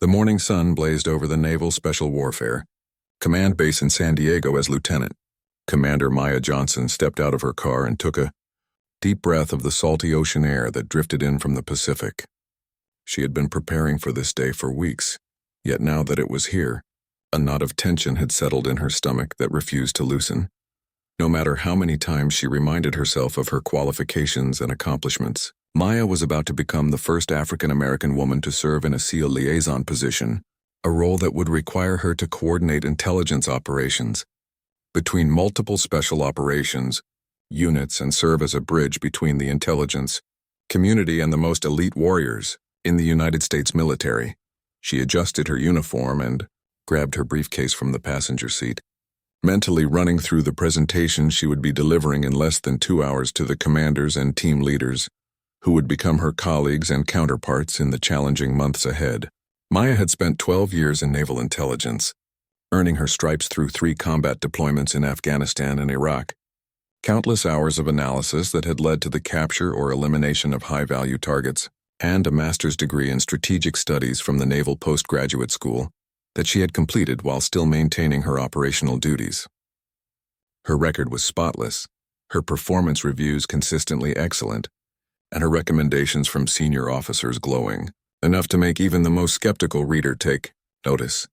The morning sun blazed over the Naval Special Warfare Command Base in San Diego as Lieutenant. Commander Maya Johnson stepped out of her car and took a deep breath of the salty ocean air that drifted in from the Pacific. She had been preparing for this day for weeks, yet now that it was here, a knot of tension had settled in her stomach that refused to loosen. No matter how many times she reminded herself of her qualifications and accomplishments, Maya was about to become the first African-American woman to serve in a SEAL liaison position, a role that would require her to coordinate intelligence operations between multiple special operations units and serve as a bridge between the intelligence community and the most elite warriors in the United States military. She adjusted her uniform and grabbed her briefcase from the passenger seat, mentally running through the presentation she would be delivering in less than 2 hours to the commanders and team leaders who would become her colleagues and counterparts in the challenging months ahead. Maya had spent 12 years in naval intelligence, earning her stripes through 3 combat deployments in Afghanistan and Iraq, countless hours of analysis that had led to the capture or elimination of high-value targets, and a master's degree in strategic studies from the Naval Postgraduate School that she had completed while still maintaining her operational duties. Her record was spotless, her performance reviews consistently excellent, and her recommendations from senior officers glowing, enough to make even the most skeptical reader take notice.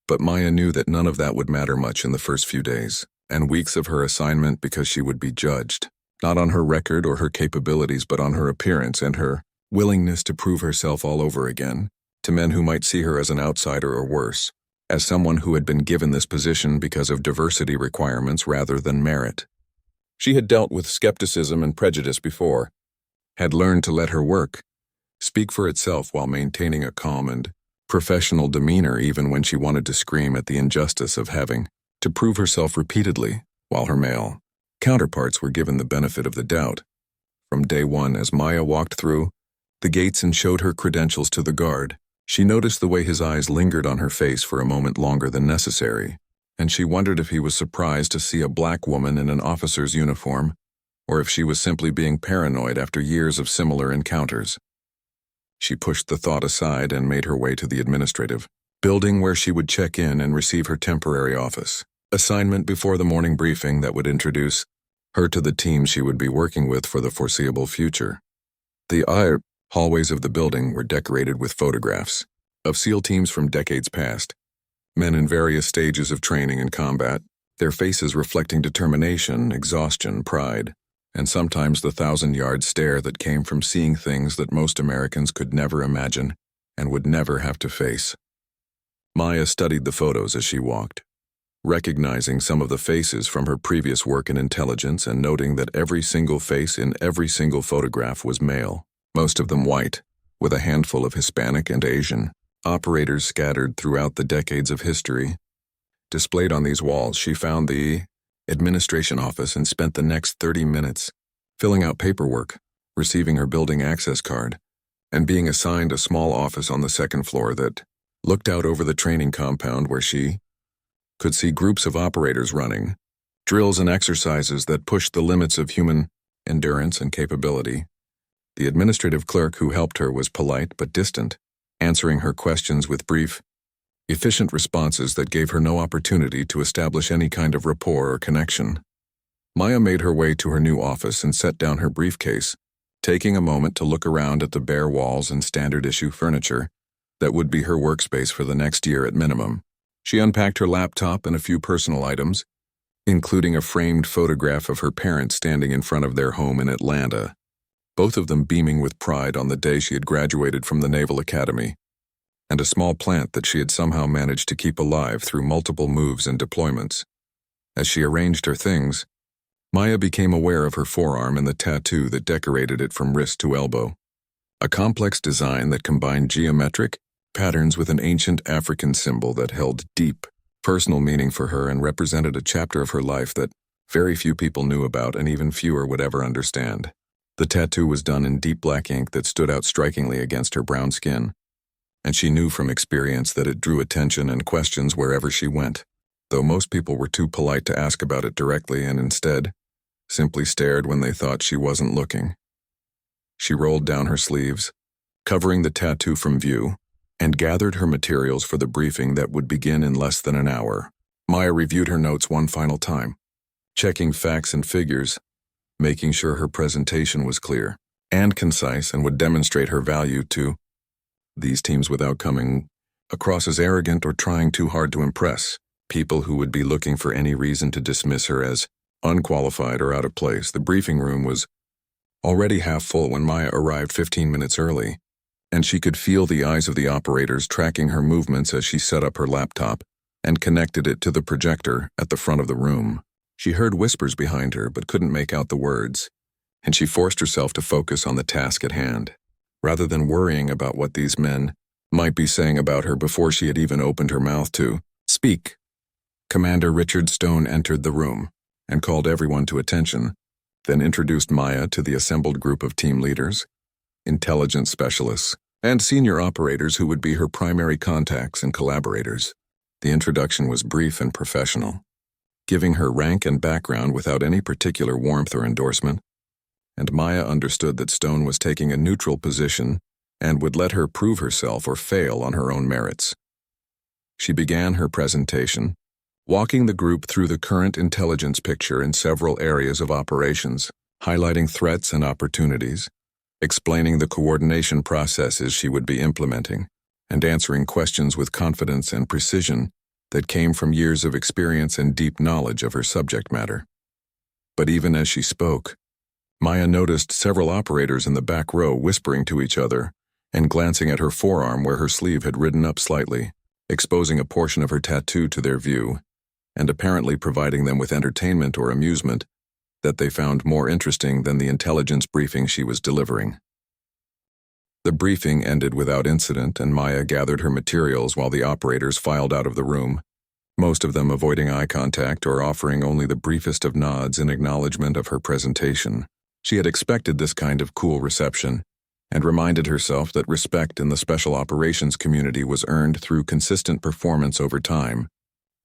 But Maya knew that none of that would matter much in the first few days and weeks of her assignment because she would be judged, not on her record or her capabilities but on her appearance and her willingness to prove herself all over again, to men who might see her as an outsider or worse, as someone who had been given this position because of diversity requirements rather than merit. She had dealt with skepticism and prejudice before, had learned to let her work speak for itself while maintaining a calm and professional demeanor even when she wanted to scream at the injustice of having to prove herself repeatedly, while her male counterparts were given the benefit of the doubt. From day one, as Maya walked through the gates and showed her credentials to the guard, she noticed the way his eyes lingered on her face for a moment longer than necessary, and she wondered if he was surprised to see a black woman in an officer's uniform, or if she was simply being paranoid after years of similar encounters. She pushed the thought aside and made her way to the administrative building where she would check in and receive her temporary office assignment before the morning briefing that would introduce her to the team she would be working with for the foreseeable future. The hallways of the building were decorated with photographs of SEAL teams from decades past, men in various stages of training and combat, their faces reflecting determination, exhaustion, pride, and sometimes the 1,000-yard stare that came from seeing things that most Americans could never imagine and would never have to face. Maya studied the photos as she walked, recognizing some of the faces from her previous work in intelligence and noting that every single face in every single photograph was male, most of them white, with a handful of Hispanic and Asian operators scattered throughout the decades of history. Displayed on these walls, she found the administration office and spent the next 30 minutes filling out paperwork, receiving her building access card, and being assigned a small office on the second floor that looked out over the training compound where she could see groups of operators running, drills and exercises that pushed the limits of human endurance and capability. The administrative clerk who helped her was polite but distant, answering her questions with brief, efficient responses that gave her no opportunity to establish any kind of rapport or connection. Maya made her way to her new office and set down her briefcase, taking a moment to look around at the bare walls and standard-issue furniture that would be her workspace for the next year at minimum. She unpacked her laptop and a few personal items, including a framed photograph of her parents standing in front of their home in Atlanta, both of them beaming with pride on the day she had graduated from the Naval Academy, and a small plant that she had somehow managed to keep alive through multiple moves and deployments. As she arranged her things, Maya became aware of her forearm and the tattoo that decorated it from wrist to elbow, a complex design that combined geometric patterns with an ancient African symbol that held deep, personal meaning for her and represented a chapter of her life that very few people knew about and even fewer would ever understand. The tattoo was done in deep black ink that stood out strikingly against her brown skin, and she knew from experience that it drew attention and questions wherever she went, though most people were too polite to ask about it directly and instead simply stared when they thought she wasn't looking. She rolled down her sleeves, covering the tattoo from view, and gathered her materials for the briefing that would begin in less than an hour. Maya reviewed her notes one final time, checking facts and figures, making sure her presentation was clear and concise and would demonstrate her value to these teams without coming across as arrogant or trying too hard to impress people who would be looking for any reason to dismiss her as unqualified or out of place. The briefing room was already half full when Maya arrived 15 minutes early, and she could feel the eyes of the operators tracking her movements as she set up her laptop and connected it to the projector at the front of the room. She heard whispers behind her but couldn't make out the words, and she forced herself to focus on the task at hand, rather than worrying about what these men might be saying about her before she had even opened her mouth to speak. Commander Richard Stone entered the room and called everyone to attention, then introduced Maya to the assembled group of team leaders, intelligence specialists, and senior operators who would be her primary contacts and collaborators. The introduction was brief and professional, giving her rank and background without any particular warmth or endorsement, and Maya understood that Stone was taking a neutral position and would let her prove herself or fail on her own merits. She began her presentation, walking the group through the current intelligence picture in several areas of operations, highlighting threats and opportunities, explaining the coordination processes she would be implementing, and answering questions with confidence and precision that came from years of experience and deep knowledge of her subject matter. But even as she spoke, Maya noticed several operators in the back row whispering to each other and glancing at her forearm where her sleeve had ridden up slightly, exposing a portion of her tattoo to their view, and apparently providing them with entertainment or amusement that they found more interesting than the intelligence briefing she was delivering. The briefing ended without incident, and Maya gathered her materials while the operators filed out of the room, most of them avoiding eye contact or offering only the briefest of nods in acknowledgement of her presentation. She had expected this kind of cool reception, and reminded herself that respect in the special operations community was earned through consistent performance over time,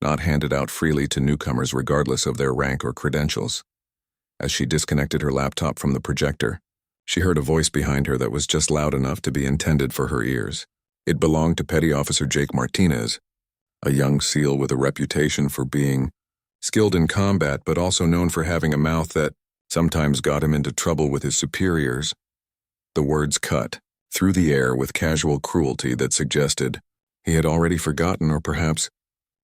not handed out freely to newcomers regardless of their rank or credentials. As she disconnected her laptop from the projector, she heard a voice behind her that was just loud enough to be intended for her ears. It belonged to Petty Officer Jake Martinez, a young SEAL with a reputation for being skilled in combat but also known for having a mouth that sometimes got him into trouble with his superiors. The words cut through the air with casual cruelty that suggested he had already forgotten or perhaps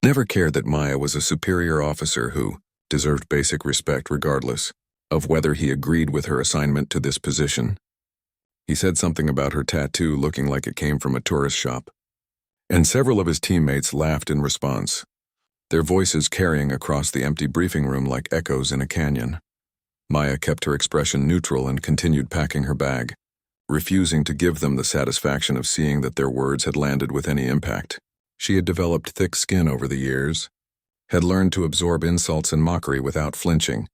never cared that Maya was a superior officer who deserved basic respect regardless of whether he agreed with her assignment to this position. He said something about her tattoo looking like it came from a tourist shop, and several of his teammates laughed in response, their voices carrying across the empty briefing room like echoes in a canyon. Maya kept her expression neutral and continued packing her bag, refusing to give them the satisfaction of seeing that their words had landed with any impact. She had developed thick skin over the years, had learned to absorb insults and mockery without flinching,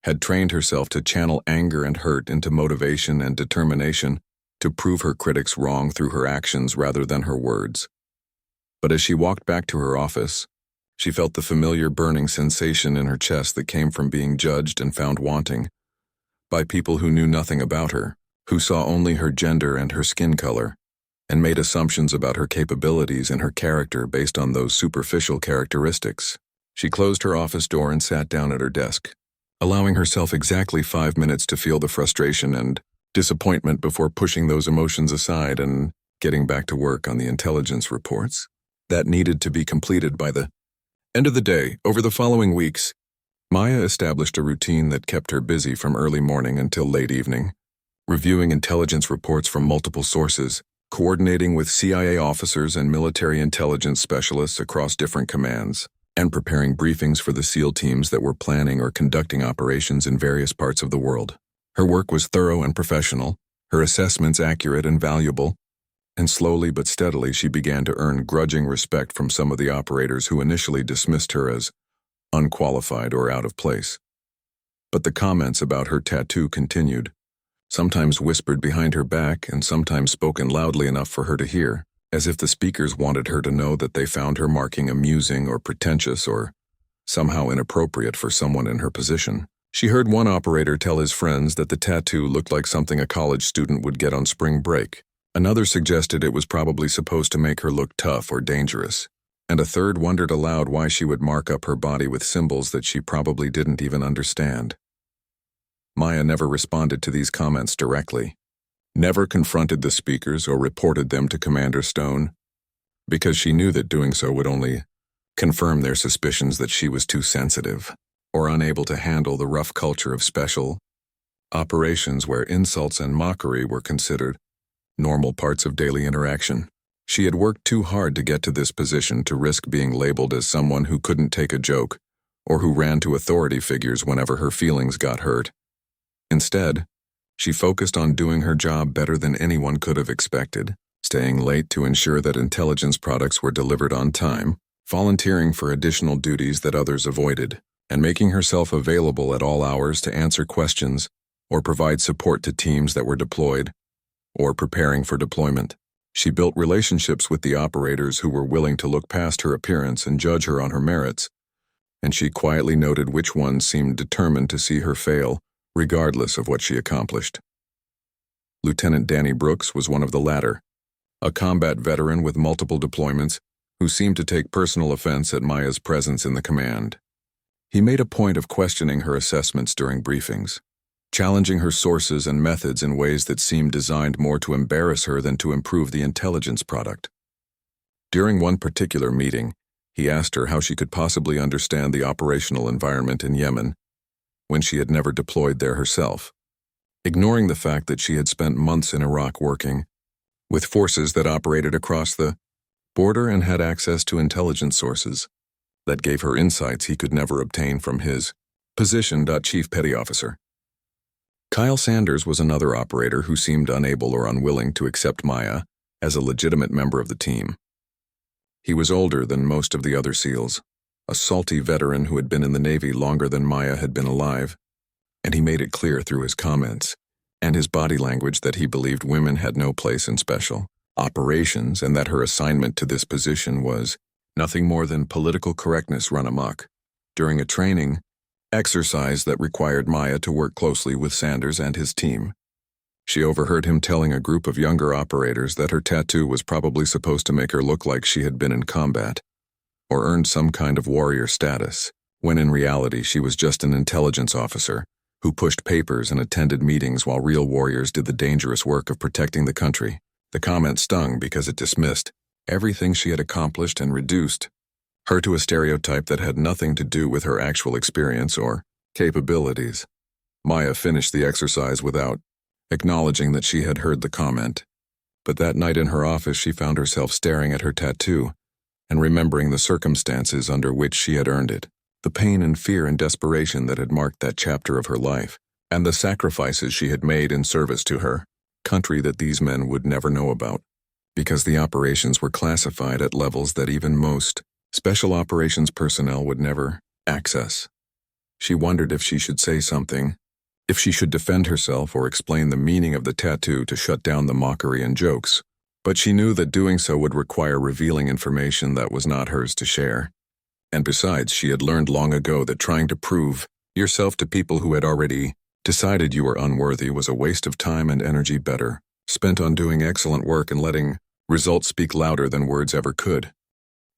had trained herself to channel anger and hurt into motivation and determination to prove her critics wrong through her actions rather than her words. But as she walked back to her office, she felt the familiar burning sensation in her chest that came from being judged and found wanting by people who knew nothing about her, who saw only her gender and her skin color, and made assumptions about her capabilities and her character based on those superficial characteristics. She closed her office door and sat down at her desk, allowing herself exactly 5 minutes to feel the frustration and disappointment before pushing those emotions aside and getting back to work on the intelligence reports that needed to be completed by the end of the day. Over the following weeks, Maya established a routine that kept her busy from early morning until late evening, reviewing intelligence reports from multiple sources, coordinating with CIA officers and military intelligence specialists across different commands, and preparing briefings for the SEAL teams that were planning or conducting operations in various parts of the world. Her work was thorough and professional, her assessments accurate and valuable, and slowly but steadily she began to earn grudging respect from some of the operators who initially dismissed her as unqualified or out of place. But the comments about her tattoo continued, sometimes whispered behind her back and sometimes spoken loudly enough for her to hear, as if the speakers wanted her to know that they found her marking amusing or pretentious or somehow inappropriate for someone in her position. She heard one operator tell his friends that the tattoo looked like something a college student would get on spring break, Another suggested it was probably supposed to make her look tough or dangerous, and a third wondered aloud why she would mark up her body with symbols that she probably didn't even understand. Maya never responded to these comments directly, never confronted the speakers or reported them to Commander Stone, because she knew that doing so would only confirm their suspicions that she was too sensitive or unable to handle the rough culture of special operations where insults and mockery were considered normal parts of daily interaction. She had worked too hard to get to this position to risk being labeled as someone who couldn't take a joke or who ran to authority figures whenever her feelings got hurt. Instead, she focused on doing her job better than anyone could have expected, staying late to ensure that intelligence products were delivered on time, volunteering for additional duties that others avoided, and making herself available at all hours to answer questions or provide support to teams that were deployed or preparing for deployment. She built relationships with the operators who were willing to look past her appearance and judge her on her merits, and she quietly noted which ones seemed determined to see her fail, regardless of what she accomplished. Lieutenant Danny Brooks was one of the latter, a combat veteran with multiple deployments who seemed to take personal offense at Maya's presence in the command. He made a point of questioning her assessments during briefings, challenging her sources and methods in ways that seemed designed more to embarrass her than to improve the intelligence product. During one particular meeting, he asked her how she could possibly understand the operational environment in Yemen when she had never deployed there herself, ignoring the fact that she had spent months in Iraq working with forces that operated across the border and had access to intelligence sources that gave her insights he could never obtain from his position. Chief Petty Officer. Kyle Sanders was another operator who seemed unable or unwilling to accept Maya as a legitimate member of the team. He was older than most of the other SEALs, a salty veteran who had been in the Navy longer than Maya had been alive, and he made it clear through his comments and his body language that he believed women had no place in special operations and that her assignment to this position was nothing more than political correctness run amok. During a training exercise that required Maya to work closely with Sanders and his team, she overheard him telling a group of younger operators that her tattoo was probably supposed to make her look like she had been in combat or earned some kind of warrior status, when in reality she was just an intelligence officer who pushed papers and attended meetings while real warriors did the dangerous work of protecting the country. The comment stung because it dismissed everything she had accomplished and reduced her to a stereotype that had nothing to do with her actual experience or capabilities. Maya finished the exercise without acknowledging that she had heard the comment, but that night in her office she found herself staring at her tattoo and remembering the circumstances under which she had earned it, the pain and fear and desperation that had marked that chapter of her life, and the sacrifices she had made in service to her country that these men would never know about, because the operations were classified at levels that even most special operations personnel would never access. She wondered if she should say something, if she should defend herself or explain the meaning of the tattoo to shut down the mockery and jokes, but she knew that doing so would require revealing information that was not hers to share. And besides, she had learned long ago that trying to prove yourself to people who had already decided you were unworthy was a waste of time and energy better spent on doing excellent work and letting results speak louder than words ever could.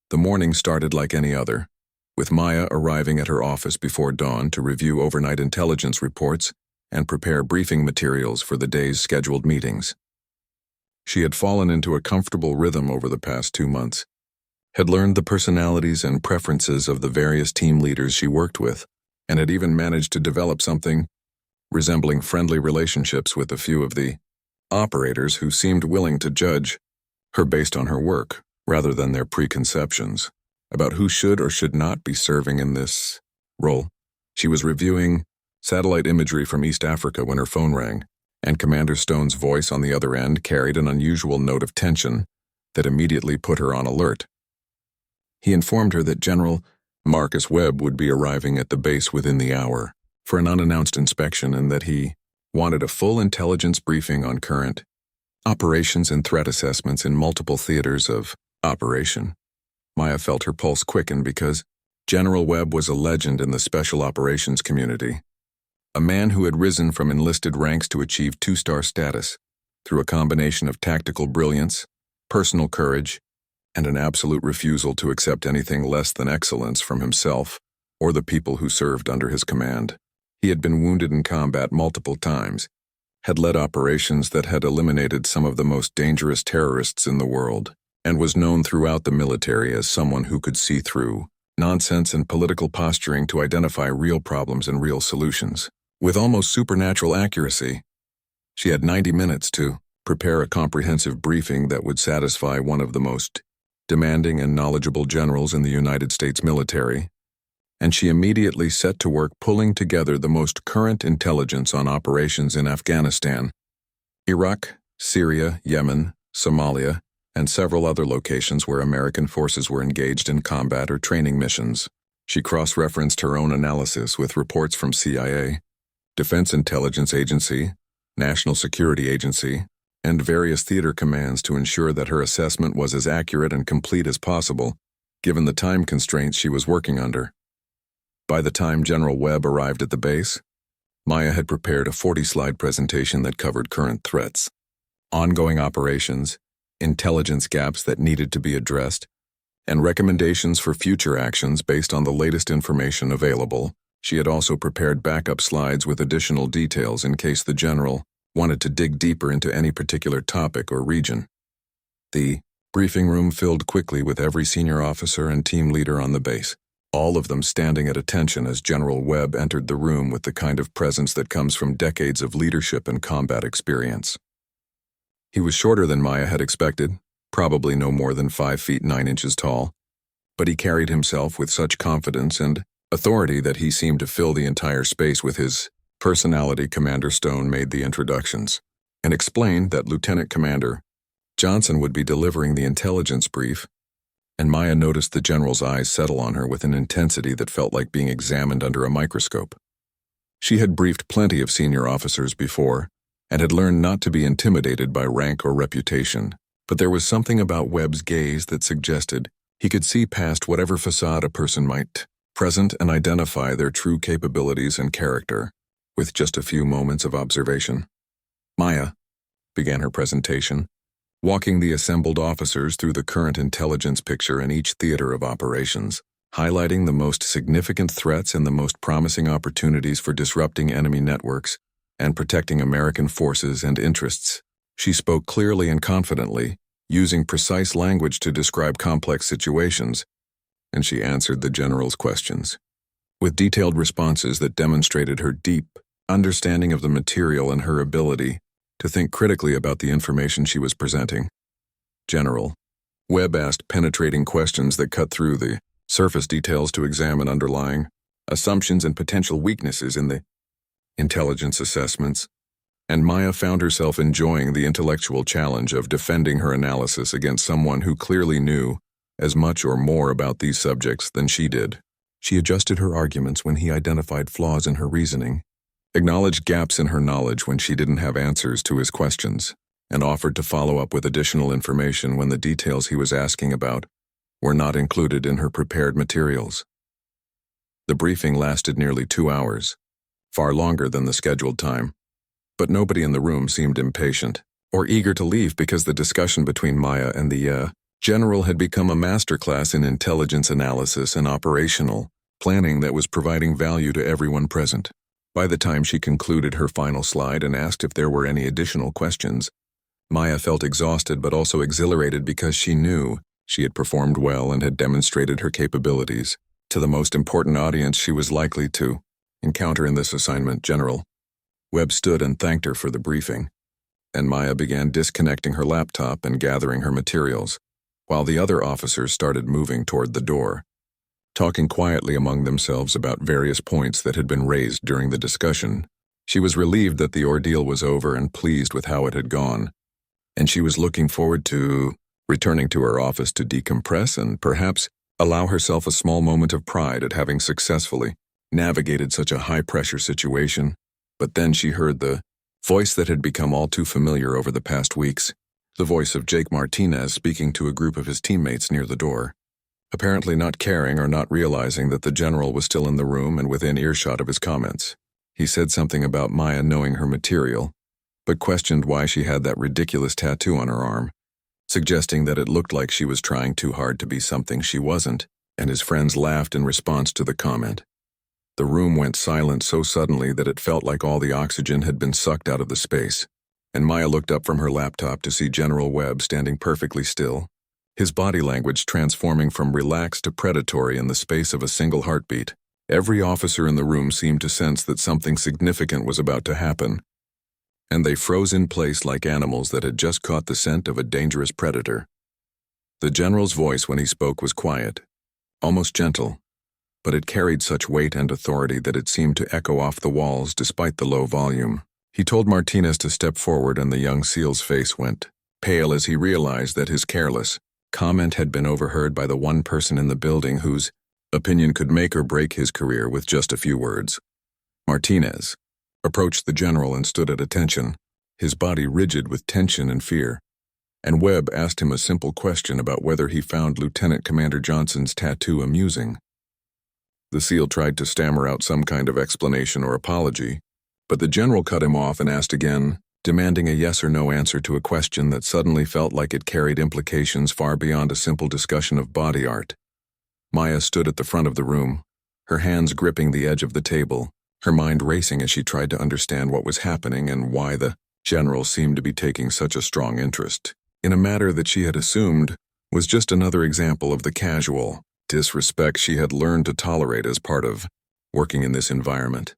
The morning started like any other, with Maya arriving at her office before dawn to review overnight intelligence reports and prepare briefing materials for the day's scheduled meetings. She had fallen into a comfortable rhythm over the past 2 months, had learned the personalities and preferences of the various team leaders she worked with, and had even managed to develop something resembling friendly relationships with a few of the operators who seemed willing to judge her based on her work, rather than their preconceptions about who should or should not be serving in this role. She was reviewing satellite imagery from East Africa when her phone rang, and Commander Stone's voice on the other end carried an unusual note of tension that immediately put her on alert. He informed her that General Marcus Webb would be arriving at the base within the hour for an unannounced inspection and that he wanted a full intelligence briefing on current operations and threat assessments in multiple theaters of operation. Maya felt her pulse quicken because General Webb was a legend in the special operations community, a man who had risen from enlisted ranks to achieve 2-star status, through a combination of tactical brilliance, personal courage, and an absolute refusal to accept anything less than excellence from himself or the people who served under his command. He had been wounded in combat multiple times, had led operations that had eliminated some of the most dangerous terrorists in the world, and was known throughout the military as someone who could see through nonsense and political posturing to identify real problems and real solutions. With almost supernatural accuracy, she had 90 minutes to prepare a comprehensive briefing that would satisfy one of the most demanding and knowledgeable generals in the United States military, and she immediately set to work pulling together the most current intelligence on operations in Afghanistan, Iraq, Syria, Yemen, Somalia, and several other locations where American forces were engaged in combat or training missions. She cross-referenced her own analysis with reports from CIA, Defense Intelligence Agency, National Security Agency, and various theater commands to ensure that her assessment was as accurate and complete as possible, given the time constraints she was working under. By the time General Webb arrived at the base, Maya had prepared a 40-slide presentation that covered current threats, ongoing operations, intelligence gaps that needed to be addressed, and recommendations for future actions based on the latest information available. She had also prepared backup slides with additional details in case the general wanted to dig deeper into any particular topic or region. The briefing room filled quickly with every senior officer and team leader on the base, all of them standing at attention as General Webb entered the room with the kind of presence that comes from decades of leadership and combat experience. He was shorter than Maya had expected, probably no more than 5 feet 9 inches tall, but he carried himself with such confidence and authority that he seemed to fill the entire space with his personality. Commander Stone made the introductions and explained that Lieutenant Commander Johnson would be delivering the intelligence brief, and Maya noticed the general's eyes settle on her with an intensity that felt like being examined under a microscope. She had briefed plenty of senior officers before, and had learned not to be intimidated by rank or reputation, but there was something about Webb's gaze that suggested he could see past whatever facade a person might present and identify their true capabilities and character with just a few moments of observation. Maya began her presentation, walking the assembled officers through the current intelligence picture in each theater of operations, highlighting the most significant threats and the most promising opportunities for disrupting enemy networks and protecting American forces and interests. She spoke clearly and confidently, using precise language to describe complex situations, and she answered the general's questions with detailed responses that demonstrated her deep understanding of the material and her ability to think critically about the information she was presenting. General Webb asked penetrating questions that cut through the surface details to examine underlying assumptions and potential weaknesses in the intelligence assessments, and Maya found herself enjoying the intellectual challenge of defending her analysis against someone who clearly knew as much or more about these subjects than she did. She adjusted her arguments when he identified flaws in her reasoning, acknowledged gaps in her knowledge when she didn't have answers to his questions, and offered to follow up with additional information when the details he was asking about were not included in her prepared materials. The briefing lasted nearly 2 hours, far longer than the scheduled time, but nobody in the room seemed impatient or eager to leave because the discussion between Maya and the general had become a masterclass in intelligence analysis and operational planning that was providing value to everyone present. By the time she concluded her final slide and asked if there were any additional questions, Maya felt exhausted but also exhilarated because she knew she had performed well and had demonstrated her capabilities to the most important audience she was likely to encounter in this assignment. General Webb stood and thanked her for the briefing, and Maya began disconnecting her laptop and gathering her materials, while the other officers started moving toward the door, talking quietly among themselves about various points that had been raised during the discussion. She was relieved that the ordeal was over and pleased with how it had gone, and she was looking forward to returning to her office to decompress and perhaps allow herself a small moment of pride at having successfully navigated such a high-pressure situation. But then she heard the voice that had become all too familiar over the past weeks, the voice of Jake Martinez speaking to a group of his teammates near the door, apparently not caring or not realizing that the general was still in the room and within earshot of his comments. He said something about Maya knowing her material, but questioned why she had that ridiculous tattoo on her arm, suggesting that it looked like she was trying too hard to be something she wasn't, and his friends laughed in response to the comment. The room went silent so suddenly that it felt like all the oxygen had been sucked out of the space, and Maya looked up from her laptop to see General Webb standing perfectly still, his body language transforming from relaxed to predatory in the space of a single heartbeat. Every officer in the room seemed to sense that something significant was about to happen, and they froze in place like animals that had just caught the scent of a dangerous predator. The general's voice when he spoke was quiet, almost gentle, but it carried such weight and authority that it seemed to echo off the walls despite the low volume. He told Martinez to step forward, and the young SEAL's face went pale as he realized that his careless comment had been overheard by the one person in the building whose opinion could make or break his career with just a few words. Martinez approached the general and stood at attention, his body rigid with tension and fear, and Webb asked him a simple question about whether he found Lieutenant Commander Johnson's tattoo amusing. The SEAL tried to stammer out some kind of explanation or apology, but the general cut him off and asked again, demanding a yes or no answer to a question that suddenly felt like it carried implications far beyond a simple discussion of body art. Maya stood at the front of the room, her hands gripping the edge of the table, her mind racing as she tried to understand what was happening and why the general seemed to be taking such a strong interest in a matter that she had assumed was just another example of the casual disrespect she had learned to tolerate as part of working in this environment.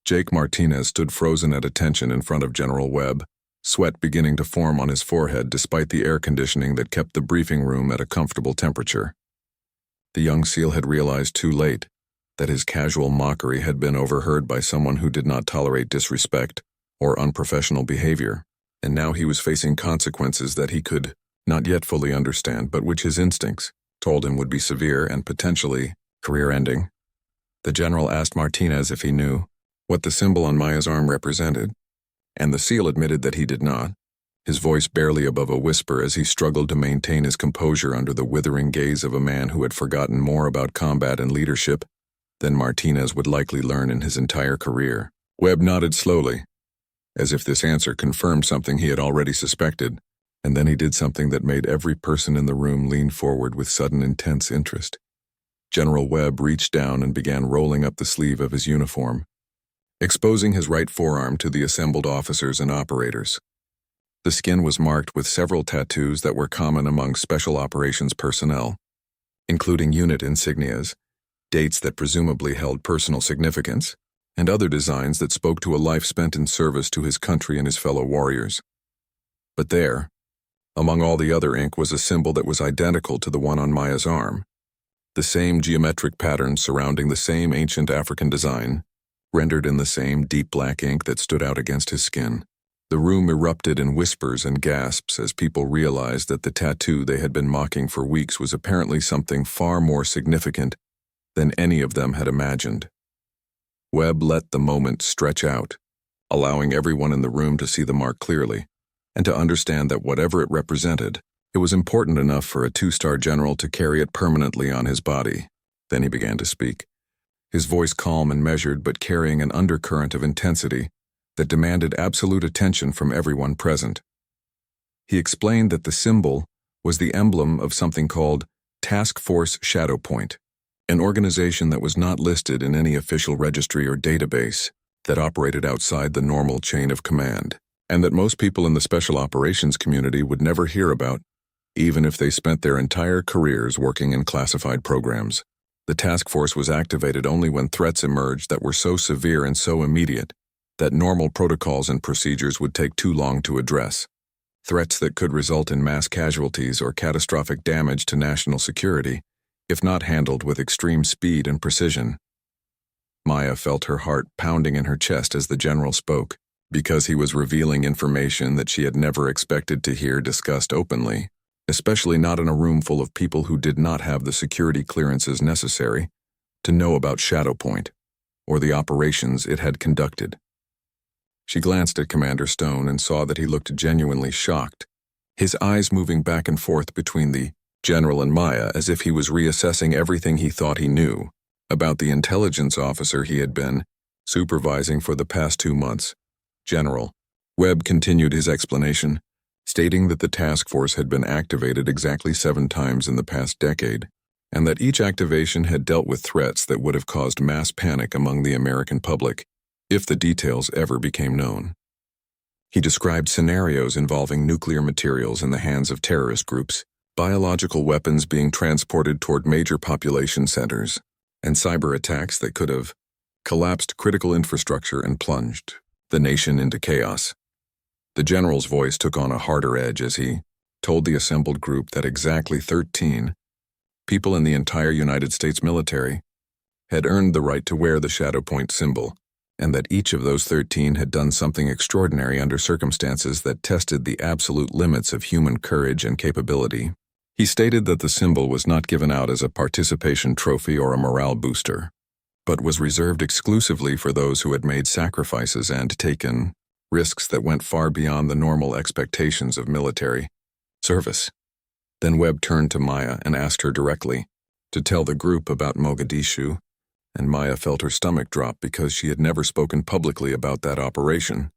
Jake Martinez stood frozen at attention in front of General Webb, sweat beginning to form on his forehead despite the air conditioning that kept the briefing room at a comfortable temperature. The young SEAL had realized too late that his casual mockery had been overheard by someone who did not tolerate disrespect or unprofessional behavior, and now he was facing consequences that he could not yet fully understand, but which his instincts told him would be severe and potentially career-ending. The general asked Martinez if he knew what the symbol on Maya's arm represented, and the SEAL admitted that he did not, his voice barely above a whisper as he struggled to maintain his composure under the withering gaze of a man who had forgotten more about combat and leadership than Martinez would likely learn in his entire career. Webb nodded slowly, as if this answer confirmed something he had already suspected, and then he did something that made every person in the room lean forward with sudden intense interest. General Webb reached down and began rolling up the sleeve of his uniform, exposing his right forearm to the assembled officers and operators. The skin was marked with several tattoos that were common among special operations personnel, including unit insignias, dates that presumably held personal significance, and other designs that spoke to a life spent in service to his country and his fellow warriors. But there, among all the other ink, was a symbol that was identical to the one on Maya's arm, the same geometric pattern surrounding the same ancient African design, rendered in the same deep black ink that stood out against his skin. The room erupted in whispers and gasps as people realized that the tattoo they had been mocking for weeks was apparently something far more significant than any of them had imagined. Webb let the moment stretch out, allowing everyone in the room to see the mark clearly, and to understand that whatever it represented, it was important enough for a two-star general to carry it permanently on his body. Then he began to speak, his voice calm and measured but carrying an undercurrent of intensity that demanded absolute attention from everyone present. He explained that the symbol was the emblem of something called Task Force Shadow Point, an organization that was not listed in any official registry or database, that operated outside the normal chain of command, and that most people in the special operations community would never hear about, even if they spent their entire careers working in classified programs. The task force was activated only when threats emerged that were so severe and so immediate that normal protocols and procedures would take too long to address. Threats that could result in mass casualties or catastrophic damage to national security, if not handled with extreme speed and precision. Maya felt her heart pounding in her chest as the general spoke, because he was revealing information that she had never expected to hear discussed openly, especially not in a room full of people who did not have the security clearances necessary to know about Shadow Point, or the operations it had conducted. She glanced at Commander Stone and saw that he looked genuinely shocked, his eyes moving back and forth between the general and Maya as if he was reassessing everything he thought he knew about the intelligence officer he had been supervising for the past 2 months. "General, Webb continued his explanation, stating that the task force had been activated exactly 7 times in the past decade, and that each activation had dealt with threats that would have caused mass panic among the American public if the details ever became known. He described scenarios involving nuclear materials in the hands of terrorist groups, biological weapons being transported toward major population centers, and cyber attacks that could have collapsed critical infrastructure and plunged the nation into chaos. The general's voice took on a harder edge as he told the assembled group that exactly 13 people in the entire United States military had earned the right to wear the Shadow Point symbol, and that each of those 13 had done something extraordinary under circumstances that tested the absolute limits of human courage and capability. He stated that the symbol was not given out as a participation trophy or a morale booster, but was reserved exclusively for those who had made sacrifices and taken risks that went far beyond the normal expectations of military service. Then Webb turned to Maya and asked her directly to tell the group about Mogadishu, and Maya felt her stomach drop because she had never spoken publicly about that operation,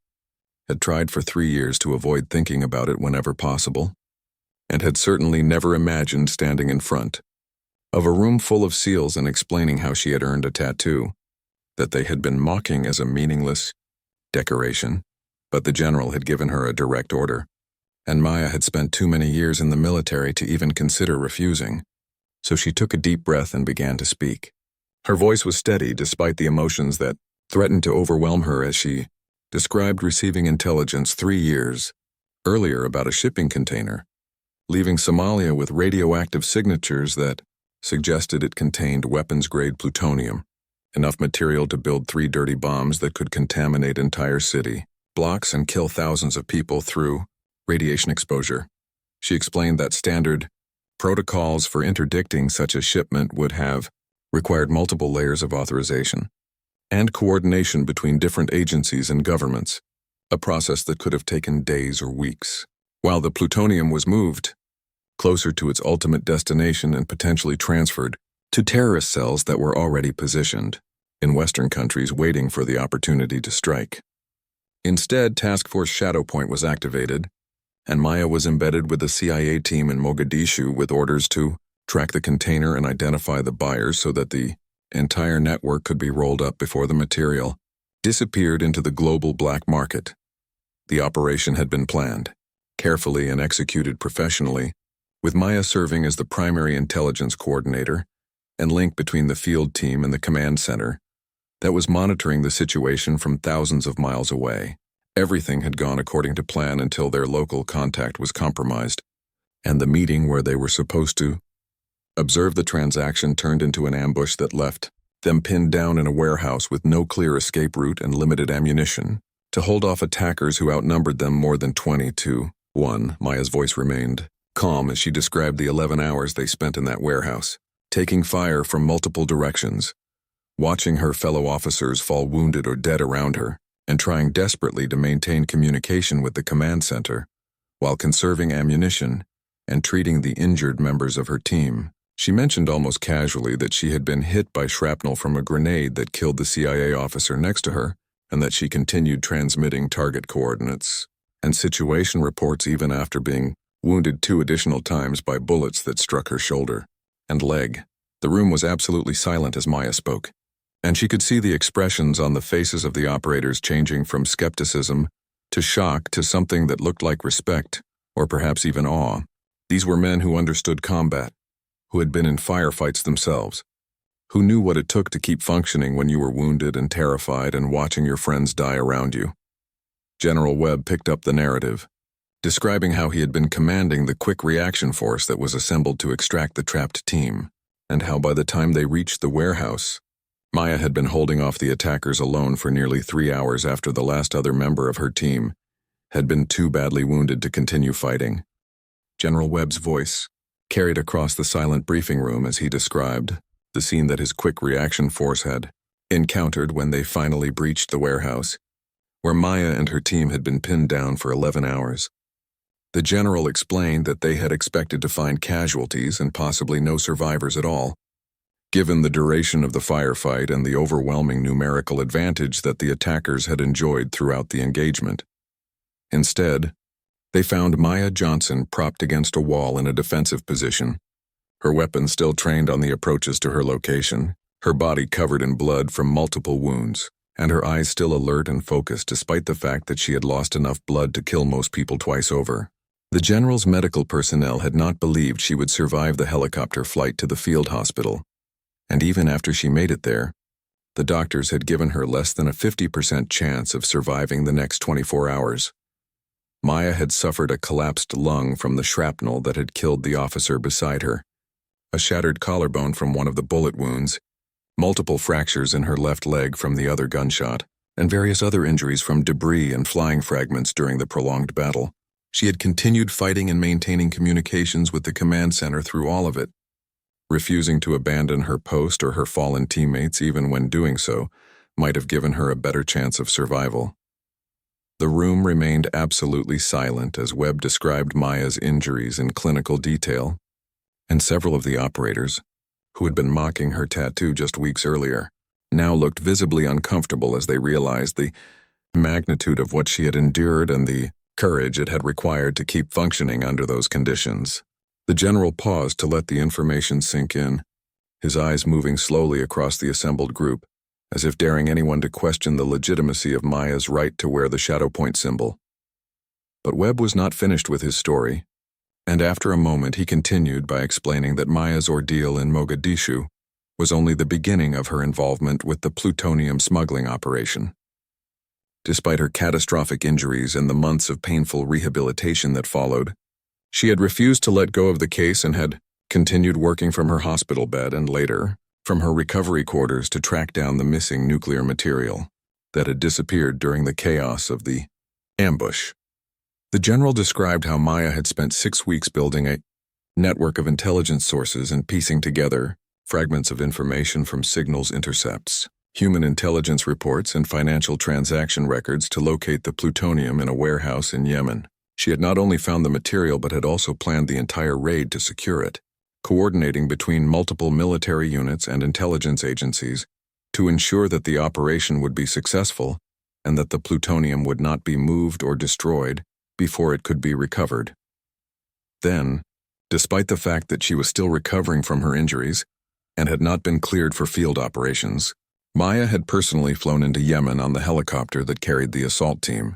had tried for 3 years to avoid thinking about it whenever possible, and had certainly never imagined standing in front of a room full of SEALs and explaining how she had earned a tattoo that they had been mocking as a meaningless decoration, but the general had given her a direct order, and Maya had spent too many years in the military to even consider refusing, so she took a deep breath and began to speak. Her voice was steady despite the emotions that threatened to overwhelm her as she described receiving intelligence 3 years earlier about a shipping container leaving Somalia with radioactive signatures that suggested it contained weapons-grade plutonium, enough material to build 3 dirty bombs that could contaminate entire city blocks and kill thousands of people through radiation exposure. She explained that standard protocols for interdicting such a shipment would have required multiple layers of authorization and coordination between different agencies and governments, a process that could have taken days or weeks, while the plutonium was moved closer to its ultimate destination and potentially transferred to terrorist cells that were already positioned in Western countries waiting for the opportunity to strike. Instead, Task Force Shadow Point was activated, and Maya was embedded with the CIA team in Mogadishu with orders to track the container and identify the buyers so that the entire network could be rolled up before the material disappeared into the global black market. The operation had been planned, carefully and executed professionally, with Maya serving as the primary intelligence coordinator and link between the field team and the command center that was monitoring the situation from thousands of miles away. Everything had gone according to plan until their local contact was compromised, and the meeting where they were supposed to observe the transaction turned into an ambush that left them pinned down in a warehouse with no clear escape route and limited ammunition to hold off attackers who outnumbered them more than 20 to 1. Maya's voice remained calm as she described the 11 hours they spent in that warehouse, taking fire from multiple directions, watching her fellow officers fall wounded or dead around her, and trying desperately to maintain communication with the command center while conserving ammunition and treating the injured members of her team. She mentioned almost casually that she had been hit by shrapnel from a grenade that killed the CIA officer next to her, and that she continued transmitting target coordinates and situation reports even after being wounded 2 additional times by bullets that struck her shoulder and leg. The room was absolutely silent as Maya spoke, and she could see the expressions on the faces of the operators changing from skepticism to shock to something that looked like respect, or perhaps even awe. These were men who understood combat, who had been in firefights themselves, who knew what it took to keep functioning when you were wounded and terrified and watching your friends die around you. General Webb picked up the narrative, describing how he had been commanding the quick reaction force that was assembled to extract the trapped team, and how by the time they reached the warehouse, Maya had been holding off the attackers alone for nearly 3 hours after the last other member of her team had been too badly wounded to continue fighting. General Webb's voice carried across the silent briefing room as he described the scene that his quick reaction force had encountered when they finally breached the warehouse, where Maya and her team had been pinned down for 11 hours. The general explained that they had expected to find casualties and possibly no survivors at all, given the duration of the firefight and the overwhelming numerical advantage that the attackers had enjoyed throughout the engagement. Instead, they found Maya Johnson propped against a wall in a defensive position, her weapon still trained on the approaches to her location, her body covered in blood from multiple wounds, and her eyes still alert and focused despite the fact that she had lost enough blood to kill most people twice over. The general's medical personnel had not believed she would survive the helicopter flight to the field hospital, and even after she made it there, the doctors had given her less than a 50% chance of surviving the next 24 hours. Maya had suffered a collapsed lung from the shrapnel that had killed the officer beside her, a shattered collarbone from one of the bullet wounds, multiple fractures in her left leg from the other gunshot, and various other injuries from debris and flying fragments during the prolonged battle. She had continued fighting and maintaining communications with the command center through all of it, refusing to abandon her post or her fallen teammates even when doing so might have given her a better chance of survival. The room remained absolutely silent as Webb described Maya's injuries in clinical detail, and several of the operators, who had been mocking her tattoo just weeks earlier, now looked visibly uncomfortable as they realized the magnitude of what she had endured and the courage it had required to keep functioning under those conditions. The general paused to let the information sink in, his eyes moving slowly across the assembled group, as if daring anyone to question the legitimacy of Maya's right to wear the shadow point symbol. But Webb was not finished with his story, and after a moment he continued by explaining that Maya's ordeal in Mogadishu was only the beginning of her involvement with the plutonium smuggling operation. Despite her catastrophic injuries and the months of painful rehabilitation that followed, she had refused to let go of the case and had continued working from her hospital bed and later from her recovery quarters to track down the missing nuclear material that had disappeared during the chaos of the ambush. The general described how Maya had spent 6 weeks building a network of intelligence sources and piecing together fragments of information from signals intercepts, human intelligence reports, and financial transaction records to locate the plutonium in a warehouse in Yemen. She had not only found the material but had also planned the entire raid to secure it, coordinating between multiple military units and intelligence agencies to ensure that the operation would be successful and that the plutonium would not be moved or destroyed before it could be recovered. Then, despite the fact that she was still recovering from her injuries and had not been cleared for field operations, Maya had personally flown into Yemen on the helicopter that carried the assault team,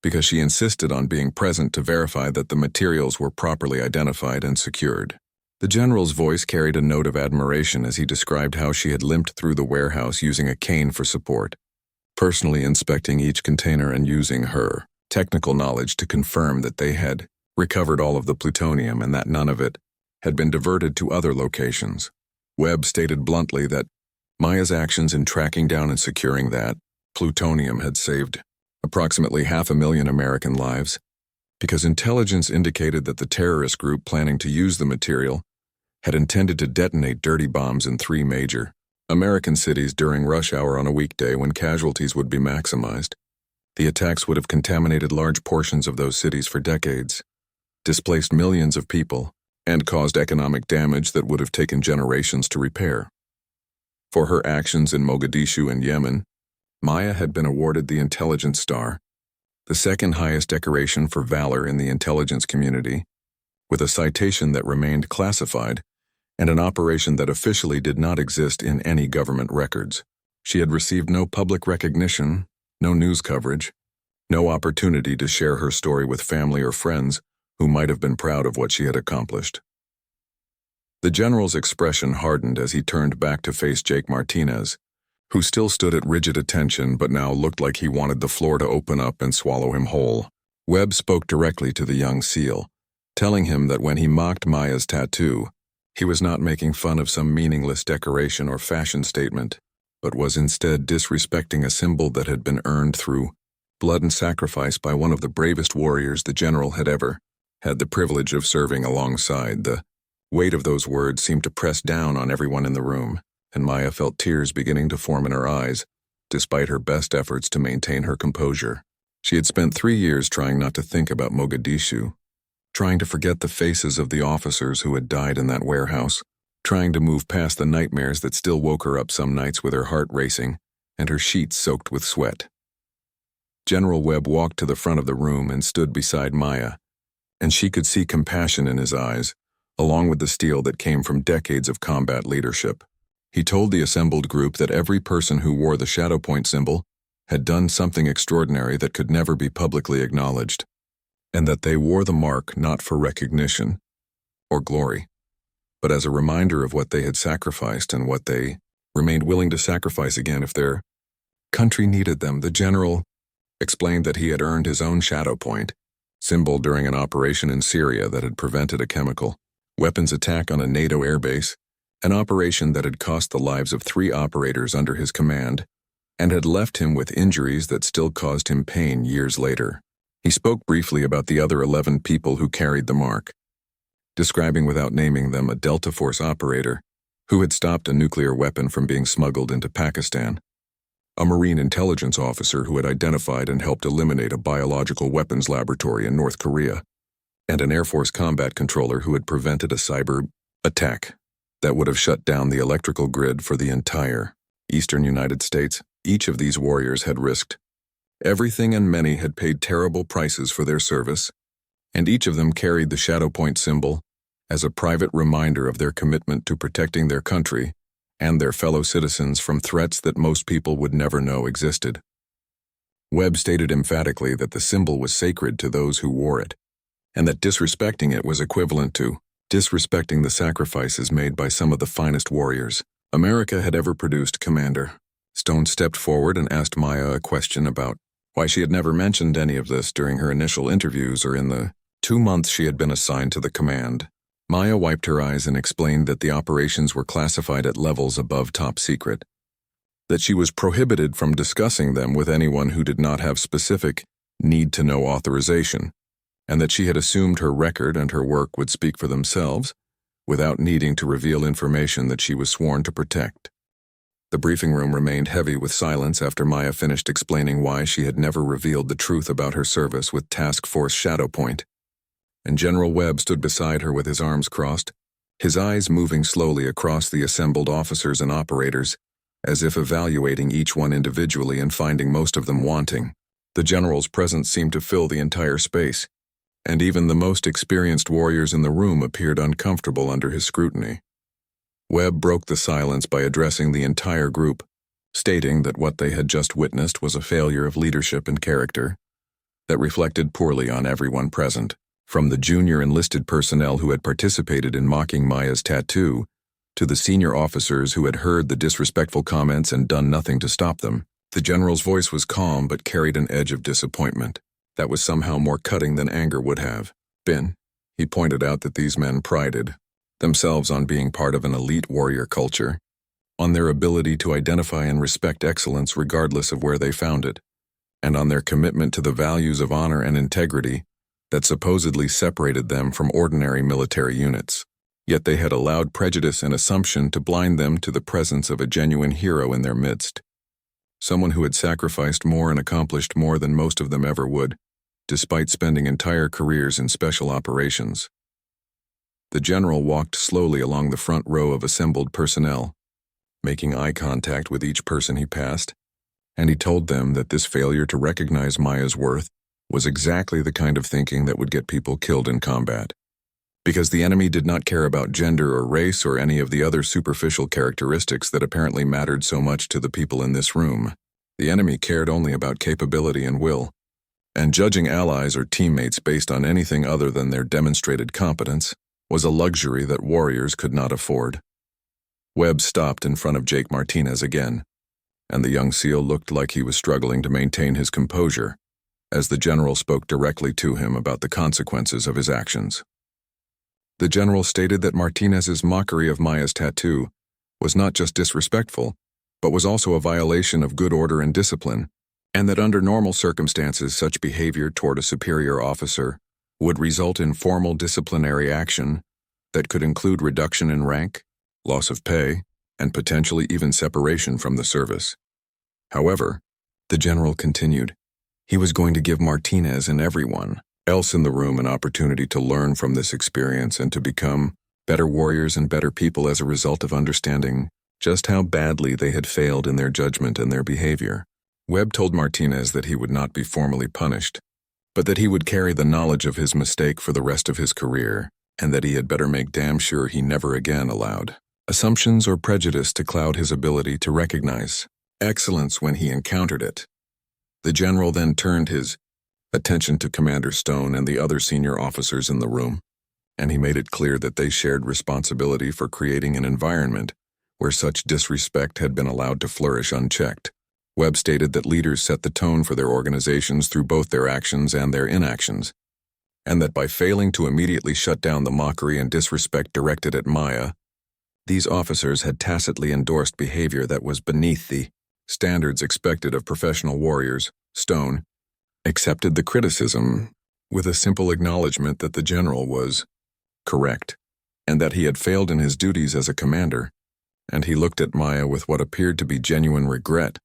because she insisted on being present to verify that the materials were properly identified and secured. The general's voice carried a note of admiration as he described how she had limped through the warehouse using a cane for support, personally inspecting each container and using her technical knowledge to confirm that they had recovered all of the plutonium and that none of it had been diverted to other locations. Webb stated bluntly that Maya's actions in tracking down and securing that plutonium had saved approximately 500,000 American lives, because intelligence indicated that the terrorist group planning to use the material had intended to detonate dirty bombs in 3 major American cities during rush hour on a weekday when casualties would be maximized. The attacks would have contaminated large portions of those cities for decades, displaced millions of people, and caused economic damage that would have taken generations to repair. For her actions in Mogadishu and Yemen, Maya had been awarded the Intelligence Star, the second highest decoration for valor in the intelligence community, with a citation that remained classified and an operation that officially did not exist in any government records. She had received no public recognition, no news coverage, no opportunity to share her story with family or friends who might have been proud of what she had accomplished. The general's expression hardened as he turned back to face Jake Martinez, who still stood at rigid attention but now looked like he wanted the floor to open up and swallow him whole. Webb spoke directly to the young SEAL, telling him that when he mocked Maya's tattoo, he was not making fun of some meaningless decoration or fashion statement, but was instead disrespecting a symbol that had been earned through blood and sacrifice by one of the bravest warriors the general had ever had the privilege of serving alongside. The weight of those words seemed to press down on everyone in the room, and Maya felt tears beginning to form in her eyes, despite her best efforts to maintain her composure. She had spent 3 years trying not to think about Mogadishu, trying to forget the faces of the officers who had died in that warehouse, trying to move past the nightmares that still woke her up some nights with her heart racing and her sheets soaked with sweat. General Webb walked to the front of the room and stood beside Maya, and she could see compassion in his eyes, along with the steel that came from decades of combat leadership. He told the assembled group that every person who wore the shadow point symbol had done something extraordinary that could never be publicly acknowledged, and that they wore the mark not for recognition or glory, but as a reminder of what they had sacrificed and what they remained willing to sacrifice again if their country needed them. The general explained that he had earned his own shadow point symbol during an operation in Syria that had prevented a chemical weapons attack on a NATO airbase, an operation that had cost the lives of 3 operators under his command and had left him with injuries that still caused him pain years later. He spoke briefly about the other 11 people who carried the mark, describing without naming them a Delta Force operator who had stopped a nuclear weapon from being smuggled into Pakistan, a Marine intelligence officer who had identified and helped eliminate a biological weapons laboratory in North Korea, and an Air Force combat controller who had prevented a cyber attack that would have shut down the electrical grid for the entire eastern United States. Each of these warriors had risked everything, and many had paid terrible prices for their service, and each of them carried the shadow point symbol as a private reminder of their commitment to protecting their country and their fellow citizens from threats that most people would never know existed. Webb stated emphatically that the symbol was sacred to those who wore it, and that disrespecting it was equivalent to disrespecting the sacrifices made by some of the finest warriors America had ever produced. Commander Stone stepped forward and asked Maya a question about why she had never mentioned any of this during her initial interviews or in the 2 months she had been assigned to the command. Maya wiped her eyes and explained that the operations were classified at levels above top secret, that she was prohibited from discussing them with anyone who did not have specific need-to-know authorization, and that she had assumed her record and her work would speak for themselves without needing to reveal information that she was sworn to protect. The briefing room remained heavy with silence after Maya finished explaining why she had never revealed the truth about her service with Task Force Shadow Point, and General Webb stood beside her with his arms crossed, his eyes moving slowly across the assembled officers and operators, as if evaluating each one individually and finding most of them wanting. The general's presence seemed to fill the entire space, and even the most experienced warriors in the room appeared uncomfortable under his scrutiny. Webb broke the silence by addressing the entire group, stating that what they had just witnessed was a failure of leadership and character that reflected poorly on everyone present, from the junior enlisted personnel who had participated in mocking Maya's tattoo to the senior officers who had heard the disrespectful comments and done nothing to stop them. The general's voice was calm but carried an edge of disappointment that was somehow more cutting than anger would have been. He pointed out that these men prided themselves on being part of an elite warrior culture, on their ability to identify and respect excellence regardless of where they found it, and on their commitment to the values of honor and integrity that supposedly separated them from ordinary military units. Yet they had allowed prejudice and assumption to blind them to the presence of a genuine hero in their midst, someone who had sacrificed more and accomplished more than most of them ever would, despite spending entire careers in special operations. The general walked slowly along the front row of assembled personnel, making eye contact with each person he passed, and he told them that this failure to recognize Maya's worth was exactly the kind of thinking that would get people killed in combat. Because the enemy did not care about gender or race or any of the other superficial characteristics that apparently mattered so much to the people in this room. The enemy cared only about capability and will, and judging allies or teammates based on anything other than their demonstrated competence was a luxury that warriors could not afford. Webb stopped in front of Jake Martinez again, and the young SEAL looked like he was struggling to maintain his composure as the general spoke directly to him about the consequences of his actions. The general stated that Martinez's mockery of Maya's tattoo was not just disrespectful, but was also a violation of good order and discipline, and that under normal circumstances such behavior toward a superior officer would result in formal disciplinary action that could include reduction in rank, loss of pay, and potentially even separation from the service. However, the general continued, he was going to give Martinez and everyone else in the room an opportunity to learn from this experience and to become better warriors and better people as a result of understanding just how badly they had failed in their judgment and their behavior. Webb told Martinez that he would not be formally punished, but that he would carry the knowledge of his mistake for the rest of his career, and that he had better make damn sure he never again allowed assumptions or prejudice to cloud his ability to recognize excellence when he encountered it. The general then turned his attention to Commander Stone and the other senior officers in the room, and he made it clear that they shared responsibility for creating an environment where such disrespect had been allowed to flourish unchecked. Webb stated that leaders set the tone for their organizations through both their actions and their inactions, and that by failing to immediately shut down the mockery and disrespect directed at Maya, these officers had tacitly endorsed behavior that was beneath the standards expected of professional warriors. Stone accepted the criticism with a simple acknowledgement that the general was correct, and that he had failed in his duties as a commander, and he looked at Maya with what appeared to be genuine regret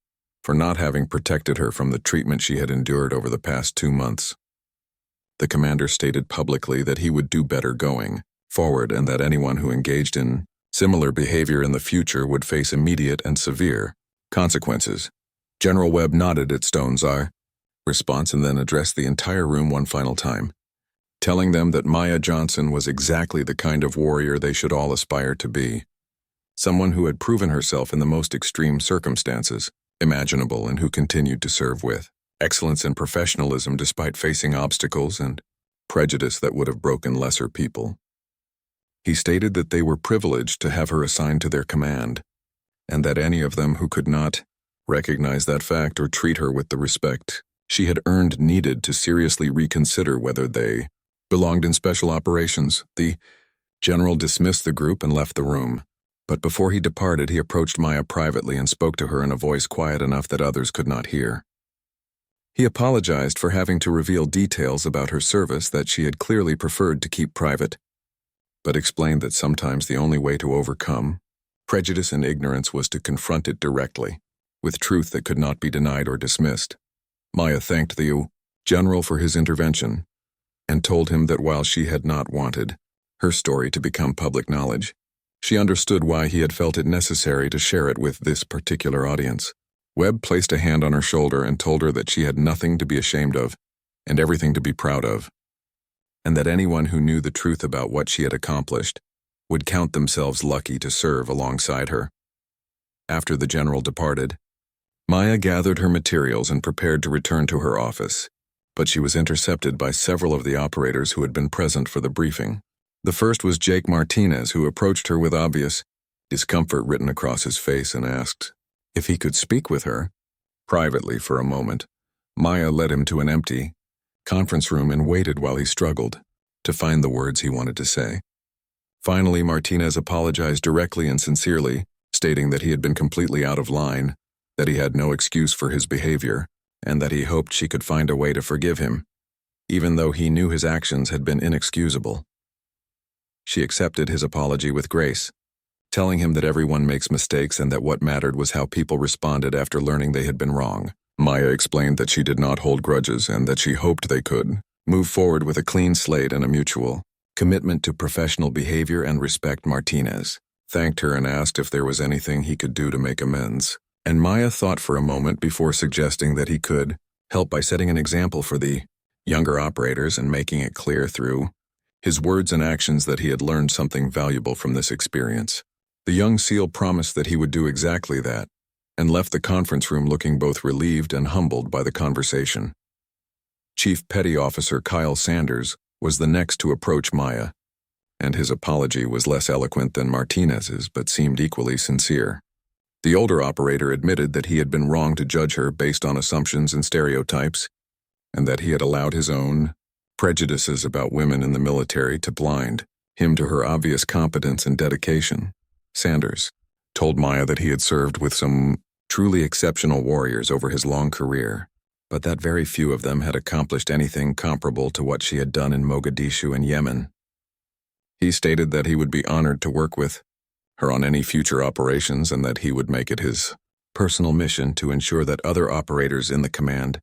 for not having protected her from the treatment she had endured over the past 2 months. The commander stated publicly that he would do better going forward and that anyone who engaged in similar behavior in the future would face immediate and severe consequences. General Webb nodded at Stone's response and then addressed the entire room one final time, telling them that Maya Johnson was exactly the kind of warrior they should all aspire to be. Someone who had proven herself in the most extreme circumstances imaginable and who continued to serve with excellence and professionalism despite facing obstacles and prejudice that would have broken lesser people. He stated that they were privileged to have her assigned to their command, and that any of them who could not recognize that fact or treat her with the respect she had earned needed to seriously reconsider whether they belonged in special operations. The general dismissed the group and left the room, but before he departed, he approached Maya privately and spoke to her in a voice quiet enough that others could not hear. He apologized for having to reveal details about her service that she had clearly preferred to keep private, but explained that sometimes the only way to overcome prejudice and ignorance was to confront it directly, with truth that could not be denied or dismissed. Maya thanked the general for his intervention, and told him that while she had not wanted her story to become public knowledge, she understood why he had felt it necessary to share it with this particular audience. Webb placed a hand on her shoulder and told her that she had nothing to be ashamed of and everything to be proud of, and that anyone who knew the truth about what she had accomplished would count themselves lucky to serve alongside her. After the general departed, Maya gathered her materials and prepared to return to her office, but she was intercepted by several of the operators who had been present for the briefing. The first was Jake Martinez, who approached her with obvious discomfort written across his face and asked if he could speak with her privately for a moment. Maya led him to an empty conference room and waited while he struggled to find the words he wanted to say. Finally, Martinez apologized directly and sincerely, stating that he had been completely out of line, that he had no excuse for his behavior, and that he hoped she could find a way to forgive him, even though he knew his actions had been inexcusable. She accepted his apology with grace, telling him that everyone makes mistakes and that what mattered was how people responded after learning they had been wrong. Maya explained that she did not hold grudges and that she hoped they could move forward with a clean slate and a mutual commitment to professional behavior and respect. Martinez thanked her and asked if there was anything he could do to make amends, and Maya thought for a moment before suggesting that he could help by setting an example for the younger operators and making it clear through his words and actions that he had learned something valuable from this experience. The young SEAL promised that he would do exactly that, and left the conference room looking both relieved and humbled by the conversation. Chief Petty Officer Kyle Sanders was the next to approach Maya, and his apology was less eloquent than Martinez's but seemed equally sincere. The older operator admitted that he had been wrong to judge her based on assumptions and stereotypes, and that he had allowed his own prejudices about women in the military to blind him to her obvious competence and dedication. Sanders told Maya that he had served with some truly exceptional warriors over his long career, but that very few of them had accomplished anything comparable to what she had done in Mogadishu and Yemen. He stated that he would be honored to work with her on any future operations and that he would make it his personal mission to ensure that other operators in the command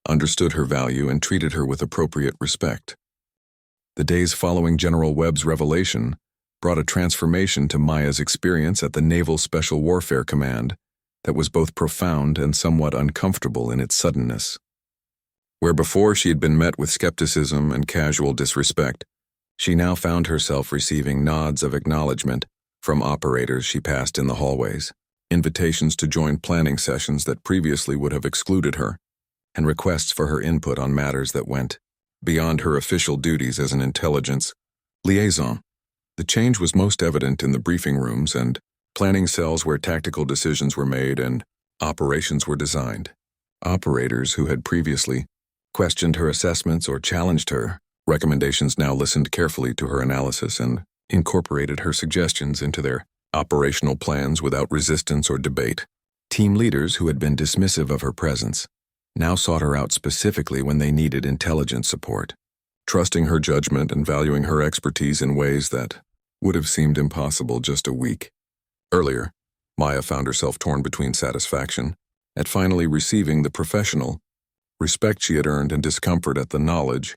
understood her value and treated her with appropriate respect. The days following General Webb's revelation brought a transformation to Maya's experience at the Naval Special Warfare Command that was both profound and somewhat uncomfortable in its suddenness. Where before she had been met with skepticism and casual disrespect, she now found herself receiving nods of acknowledgement from operators she passed in the hallways, invitations to join planning sessions that previously would have excluded her, and requests for her input on matters that went beyond her official duties as an intelligence liaison. The change was most evident in the briefing rooms and planning cells where tactical decisions were made and operations were designed. Operators who had previously questioned her assessments or challenged her recommendations now listened carefully to her analysis and incorporated her suggestions into their operational plans without resistance or debate. Team leaders who had been dismissive of her presence now sought her out specifically when they needed intelligence support, trusting her judgment and valuing her expertise in ways that would have seemed impossible just a week earlier. Maya found herself torn between satisfaction at finally receiving the professional respect she had earned and discomfort at the knowledge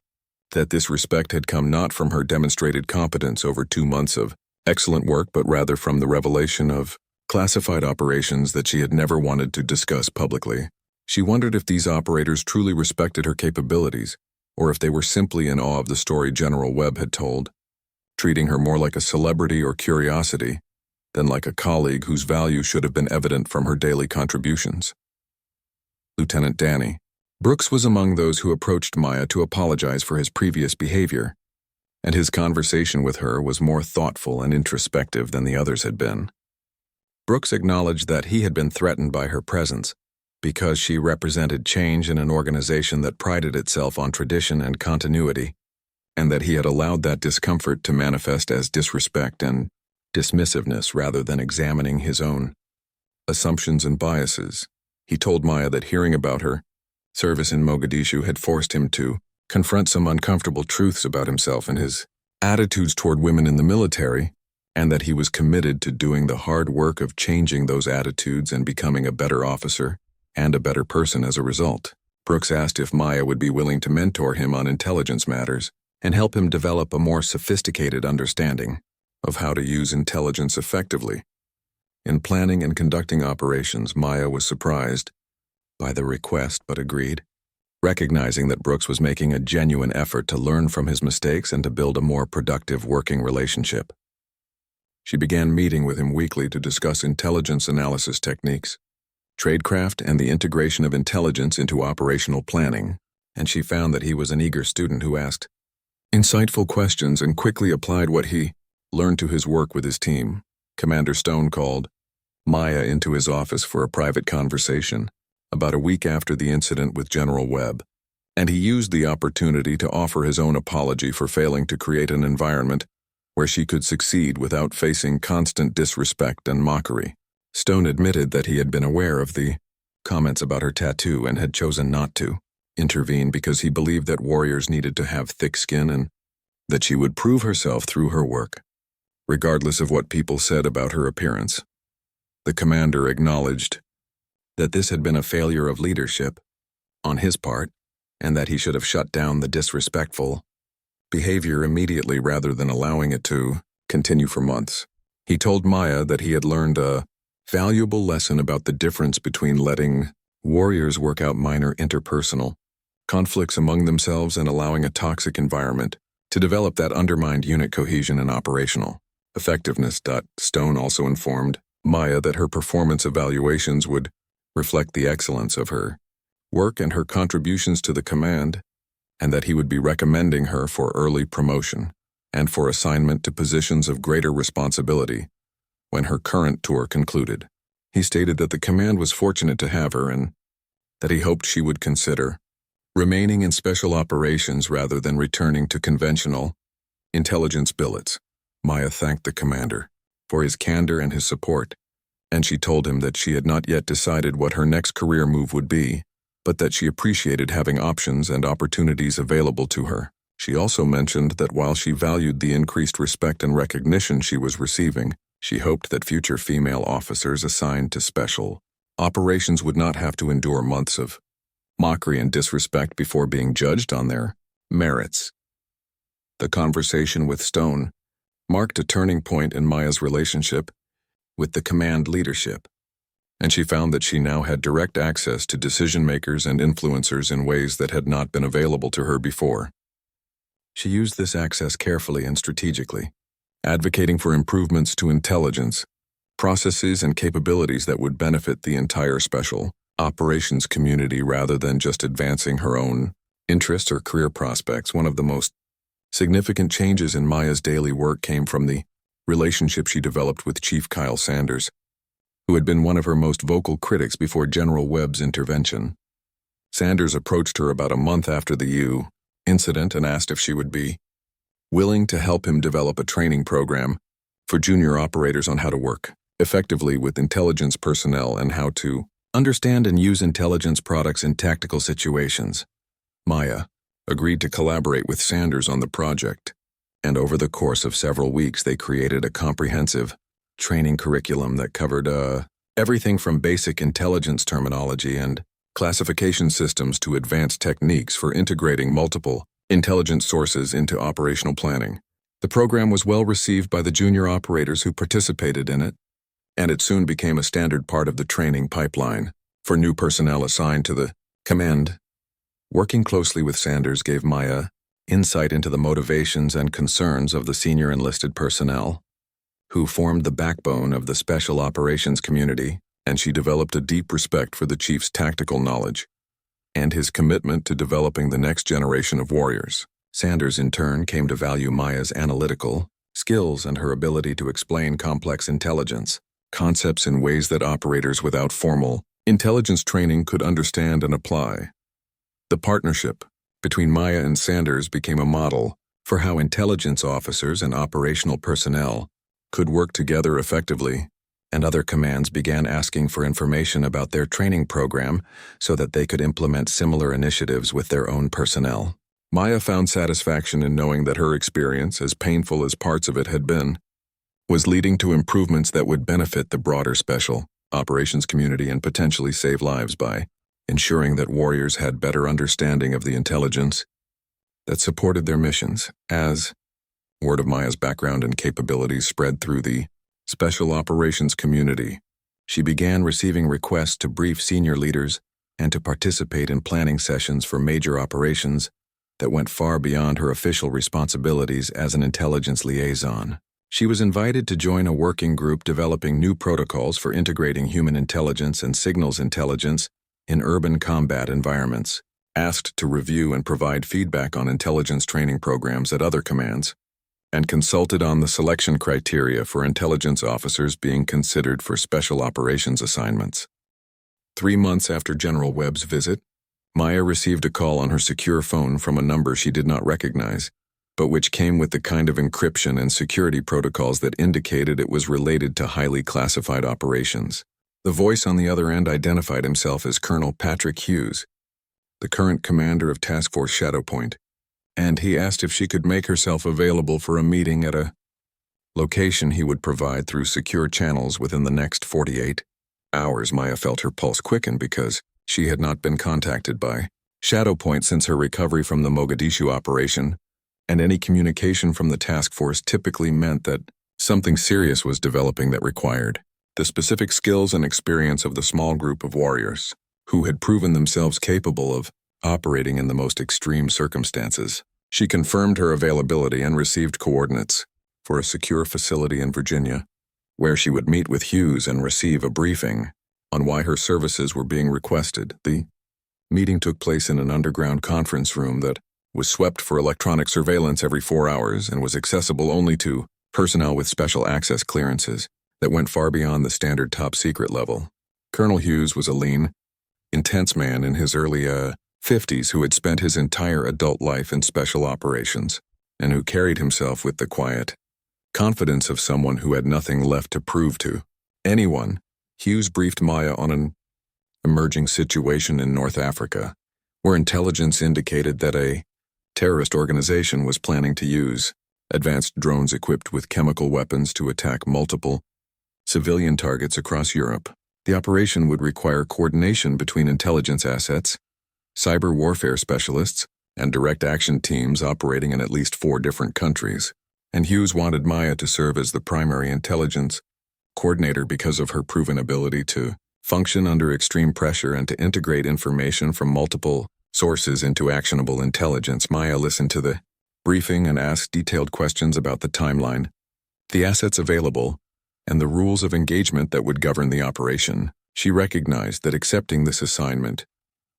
that this respect had come not from her demonstrated competence over 2 months of excellent work, but rather from the revelation of classified operations that she had never wanted to discuss publicly. She wondered if these operators truly respected her capabilities, or if they were simply in awe of the story General Webb had told, treating her more like a celebrity or curiosity than like a colleague whose value should have been evident from her daily contributions. Lieutenant Danny Brooks was among those who approached Maya to apologize for his previous behavior, and his conversation with her was more thoughtful and introspective than the others had been. Brooks acknowledged that he had been threatened by her presence because she represented change in an organization that prided itself on tradition and continuity, and that he had allowed that discomfort to manifest as disrespect and dismissiveness rather than examining his own assumptions and biases. He told Maya that hearing about her service in Mogadishu had forced him to confront some uncomfortable truths about himself and his attitudes toward women in the military, and that he was committed to doing the hard work of changing those attitudes and becoming a better officer and a better person as a result. Brooks asked if Maya would be willing to mentor him on intelligence matters and help him develop a more sophisticated understanding of how to use intelligence effectively. In planning and conducting operations, Maya was surprised by the request but agreed, recognizing that Brooks was making a genuine effort to learn from his mistakes and to build a more productive working relationship. She began meeting with him weekly to discuss intelligence analysis techniques, tradecraft, and the integration of intelligence into operational planning, and she found that he was an eager student who asked insightful questions and quickly applied what he learned to his work with his team. Commander Stone called Maya into his office for a private conversation about a week after the incident with General Webb, and he used the opportunity to offer his own apology for failing to create an environment where she could succeed without facing constant disrespect and mockery. Stone admitted that he had been aware of the comments about her tattoo and had chosen not to intervene because he believed that warriors needed to have thick skin and that she would prove herself through her work, regardless of what people said about her appearance. The commander acknowledged that this had been a failure of leadership on his part, and that he should have shut down the disrespectful behavior immediately rather than allowing it to continue for months. He told Maya that he had learned a valuable lesson about the difference between letting warriors work out minor interpersonal conflicts among themselves and allowing a toxic environment to develop that undermined unit cohesion and operational effectiveness. Stone also informed Maya that her performance evaluations would reflect the excellence of her work and her contributions to the command, and that he would be recommending her for early promotion and for assignment to positions of greater responsibility when her current tour concluded. He stated that the command was fortunate to have her and that he hoped she would consider remaining in special operations rather than returning to conventional intelligence billets. Maya thanked the commander for his candor and his support, and she told him that she had not yet decided what her next career move would be, but that she appreciated having options and opportunities available to her. She also mentioned that while she valued the increased respect and recognition she was receiving, she hoped that future female officers assigned to special operations would not have to endure months of mockery and disrespect before being judged on their merits. The conversation with Stone marked a turning point in Maya's relationship with the command leadership. and she found that she now had direct access to decision-makers and influencers in ways that had not been available to her before. She used this access carefully and strategically, advocating for improvements to intelligence, processes and capabilities that would benefit the entire special operations community rather than just advancing her own interests or career prospects. One of the most significant changes in Maya's daily work came from the relationship she developed with Chief Kyle Sanders, who had been one of her most vocal critics before General Webb's intervention. Sanders approached her about a month after the incident and asked if she would be willing to help him develop a training program for junior operators on how to work effectively with intelligence personnel and how to understand and use intelligence products in tactical situations. Maya agreed to collaborate with Sanders on the project, and over the course of several weeks they created a comprehensive training curriculum that covered everything from basic intelligence terminology and classification systems to advanced techniques for integrating multiple intelligence sources into operational planning. The program was well received by the junior operators who participated in it, and it soon became a standard part of the training pipeline for new personnel assigned to the command. Working closely with Sanders gave Maya insight into the motivations and concerns of the senior enlisted personnel, who formed the backbone of the special operations community, and she developed a deep respect for the chief's tactical knowledge and his commitment to developing the next generation of warriors. Sanders, in turn, came to value Maya's analytical skills and her ability to explain complex intelligence concepts in ways that operators without formal intelligence training could understand and apply. The partnership between Maya and Sanders became a model for how intelligence officers and operational personnel could work together effectively, and other commands began asking for information about their training program so that they could implement similar initiatives with their own personnel. Maya found satisfaction in knowing that her experience, as painful as parts of it had been, was leading to improvements that would benefit the broader special operations community and potentially save lives by ensuring that warriors had better understanding of the intelligence that supported their missions. As word of Maya's background and capabilities spread through the special operations community, she began receiving requests to brief senior leaders and to participate in planning sessions for major operations that went far beyond her official responsibilities as an intelligence liaison. She was invited to join a working group developing new protocols for integrating human intelligence and signals intelligence in urban combat environments, asked to review and provide feedback on intelligence training programs at other commands, and consulted on the selection criteria for intelligence officers being considered for special operations assignments. 3 months after General Webb's visit, Maya received a call on her secure phone from a number she did not recognize, but which came with the kind of encryption and security protocols that indicated it was related to highly classified operations. The voice on the other end identified himself as Colonel Patrick Hughes, the current commander of Task Force Shadowpoint, and he asked if she could make herself available for a meeting at a location he would provide through secure channels within the next 48 hours. Maya felt her pulse quicken because she had not been contacted by Shadowpoint since her recovery from the Mogadishu operation, and any communication from the task force typically meant that something serious was developing that required the specific skills and experience of the small group of warriors who had proven themselves capable of operating in the most extreme circumstances. She confirmed her availability and received coordinates for a secure facility in Virginia, where she would meet with Hughes and receive a briefing on why her services were being requested. The meeting took place in an underground conference room that was swept for electronic surveillance every 4 hours and was accessible only to personnel with special access clearances that went far beyond the standard top-secret level. Colonel Hughes was a lean, intense man in his early 50s who had spent his entire adult life in special operations and who carried himself with the quiet confidence of someone who had nothing left to prove to anyone. Hughes briefed Maya on an emerging situation in North Africa, where intelligence indicated that a terrorist organization was planning to use advanced drones equipped with chemical weapons to attack multiple civilian targets across Europe. The operation would require coordination between intelligence assets, cyber warfare specialists, and direct action teams operating in at least 4 different countries. And Hughes wanted Maya to serve as the primary intelligence coordinator because of her proven ability to function under extreme pressure, and to integrate information from multiple sources into actionable intelligence. Maya listened to the briefing and asked detailed questions about the timeline, the assets available, and the rules of engagement that would govern the operation. She recognized that accepting this assignment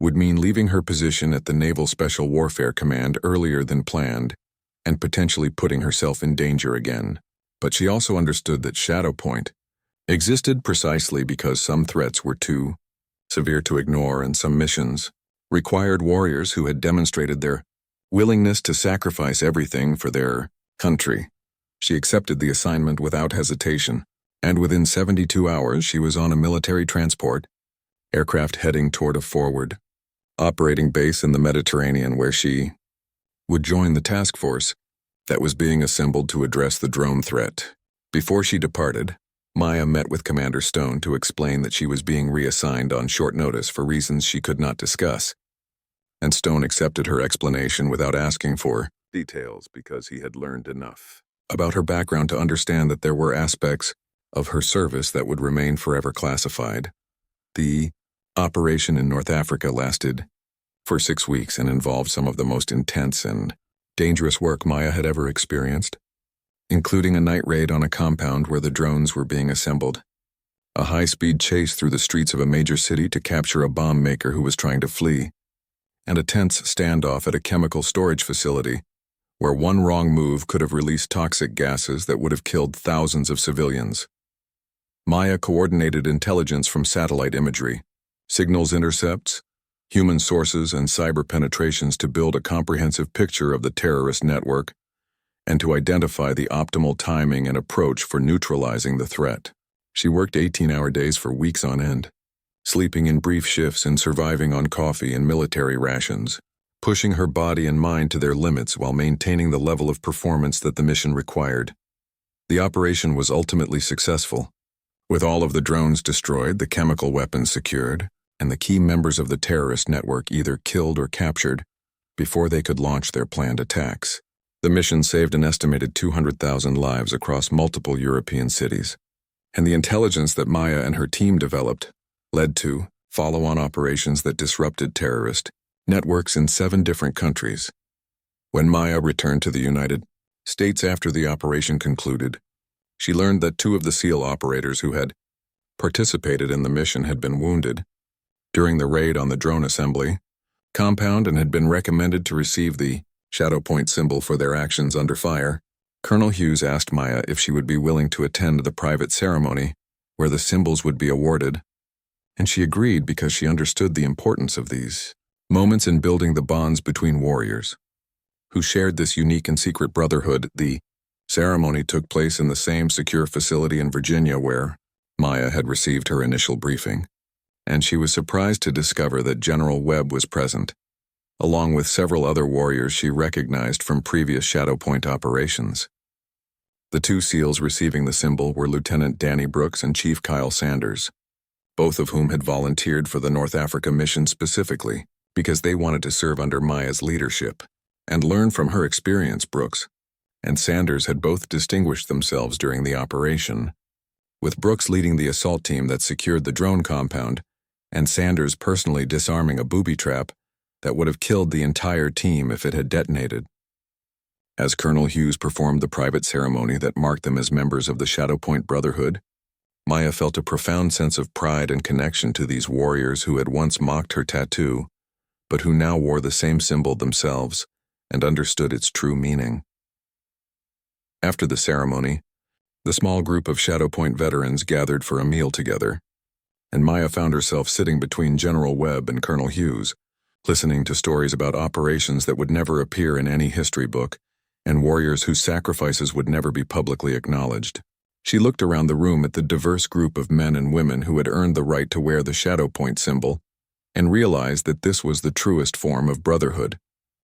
would mean leaving her position at the Naval Special Warfare Command earlier than planned and potentially putting herself in danger again. But she also understood that Shadow Point existed precisely because some threats were too severe to ignore and some missions required warriors who had demonstrated their willingness to sacrifice everything for their country. She accepted the assignment without hesitation, and within 72 hours she was on a military transport aircraft heading toward a forward operating base in the Mediterranean where she would join the task force that was being assembled to address the drone threat. Before she departed, Maya met with Commander Stone to explain that she was being reassigned on short notice for reasons she could not discuss, and Stone accepted her explanation without asking for details because he had learned enough about her background to understand that there were aspects of her service that would remain forever classified. The operation in North Africa lasted for 6 weeks and involved some of the most intense and dangerous work Maya had ever experienced, including a night raid on a compound where the drones were being assembled, a high-speed chase through the streets of a major city to capture a bomb maker who was trying to flee, and a tense standoff at a chemical storage facility where one wrong move could have released toxic gases that would have killed thousands of civilians. Maya coordinated intelligence from satellite imagery, signals intercepts, human sources, and cyber penetrations to build a comprehensive picture of the terrorist network and to identify the optimal timing and approach for neutralizing the threat. She worked 18-hour days for weeks on end, sleeping in brief shifts and surviving on coffee and military rations, pushing her body and mind to their limits while maintaining the level of performance that the mission required. The operation was ultimately successful, with all of the drones destroyed, the chemical weapons secured, and the key members of the terrorist network either killed or captured before they could launch their planned attacks. The mission saved an estimated 200,000 lives across multiple European cities, and the intelligence that Maya and her team developed led to follow-on operations that disrupted terrorist networks in 7 different countries. When Maya returned to the United States after the operation concluded, she learned that 2 of the SEAL operators who had participated in the mission had been wounded during the raid on the drone assembly compound and had been recommended to receive the Shadow Point symbol for their actions under fire. Colonel Hughes asked Maya if she would be willing to attend the private ceremony where the symbols would be awarded, and she agreed because she understood the importance of these moments in building the bonds between warriors who shared this unique and secret brotherhood. The ceremony took place in the same secure facility in Virginia where Maya had received her initial briefing, and she was surprised to discover that General Webb was present, along with several other warriors she recognized from previous Shadow Point operations. The 2 SEALs receiving the symbol were Lieutenant Danny Brooks and Chief Kyle Sanders, both of whom had volunteered for the North Africa mission specifically because they wanted to serve under Maya's leadership and learn from her experience. Brooks and Sanders had both distinguished themselves during the operation, with Brooks leading the assault team that secured the drone compound and Sanders personally disarming a booby trap that would have killed the entire team if it had detonated. As Colonel Hughes performed the private ceremony that marked them as members of the Shadow Point Brotherhood, Maya felt a profound sense of pride and connection to these warriors who had once mocked her tattoo, but who now wore the same symbol themselves and understood its true meaning. After the ceremony, the small group of Shadow Point veterans gathered for a meal together, and Maya found herself sitting between General Webb and Colonel Hughes, listening to stories about operations that would never appear in any history book and warriors whose sacrifices would never be publicly acknowledged. She looked around the room at the diverse group of men and women who had earned the right to wear the Shadow Point symbol and realized that this was the truest form of brotherhood,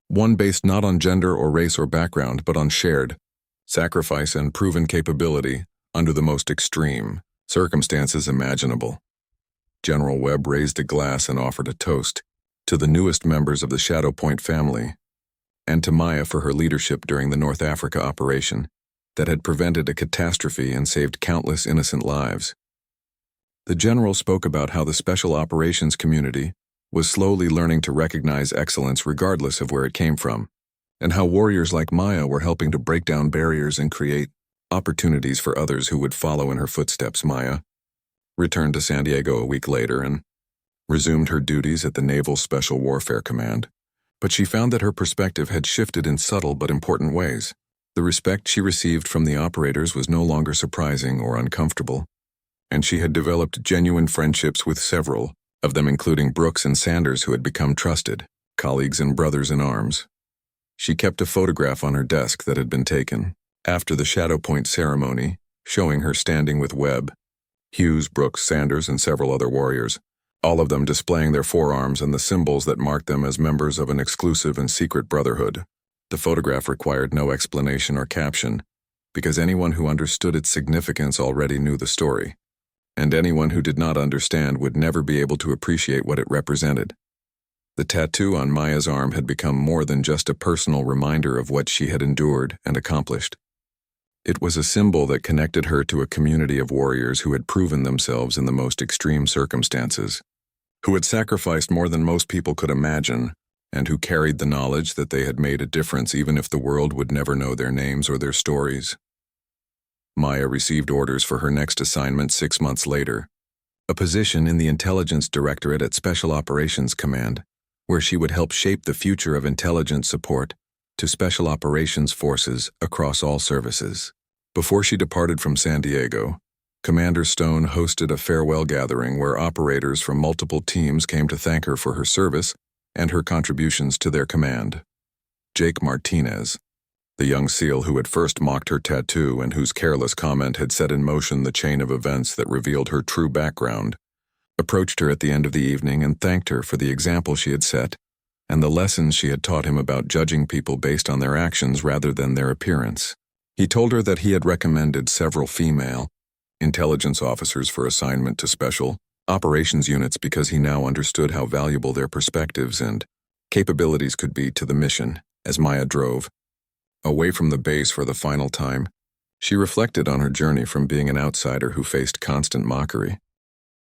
one based not on gender or race or background but on shared sacrifice and proven capability under the most extreme circumstances imaginable. General Webb raised a glass and offered a toast to the newest members of the Shadow Point family, and to Maya for her leadership during the North Africa operation that had prevented a catastrophe and saved countless innocent lives. The general spoke about how the special operations community was slowly learning to recognize excellence regardless of where it came from, and how warriors like Maya were helping to break down barriers and create opportunities for others who would follow in her footsteps. Maya returned to San Diego a week later and resumed her duties at the Naval Special Warfare Command, but she found that her perspective had shifted in subtle but important ways. The respect she received from the operators was no longer surprising or uncomfortable, and she had developed genuine friendships with several of them, including Brooks and Sanders, who had become trusted colleagues and brothers in arms. She kept a photograph on her desk that had been taken after the Shadow Point ceremony, showing her standing with Webb, Hughes, Brooks, Sanders, and several other warriors, all of them displaying their forearms and the symbols that marked them as members of an exclusive and secret brotherhood. The photograph required no explanation or caption, because anyone who understood its significance already knew the story, and anyone who did not understand would never be able to appreciate what it represented. The tattoo on Maya's arm had become more than just a personal reminder of what she had endured and accomplished. It was a symbol that connected her to a community of warriors who had proven themselves in the most extreme circumstances, who had sacrificed more than most people could imagine, and who carried the knowledge that they had made a difference even if the world would never know their names or their stories. Maya received orders for her next assignment 6 months later, a position in the Intelligence Directorate at Special Operations Command, where she would help shape the future of intelligence support to special operations forces across all services. Before she departed from San Diego, Commander Stone hosted a farewell gathering where operators from multiple teams came to thank her for her service and her contributions to their command. Jake Martinez, the young SEAL who had first mocked her tattoo and whose careless comment had set in motion the chain of events that revealed her true background, approached her at the end of the evening and thanked her for the example she had set and the lessons she had taught him about judging people based on their actions rather than their appearance. He told her that he had recommended several female intelligence officers for assignment to special operations units because he now understood how valuable their perspectives and capabilities could be to the mission. As Maya drove away from the base for the final time, she reflected on her journey from being an outsider who faced constant mockery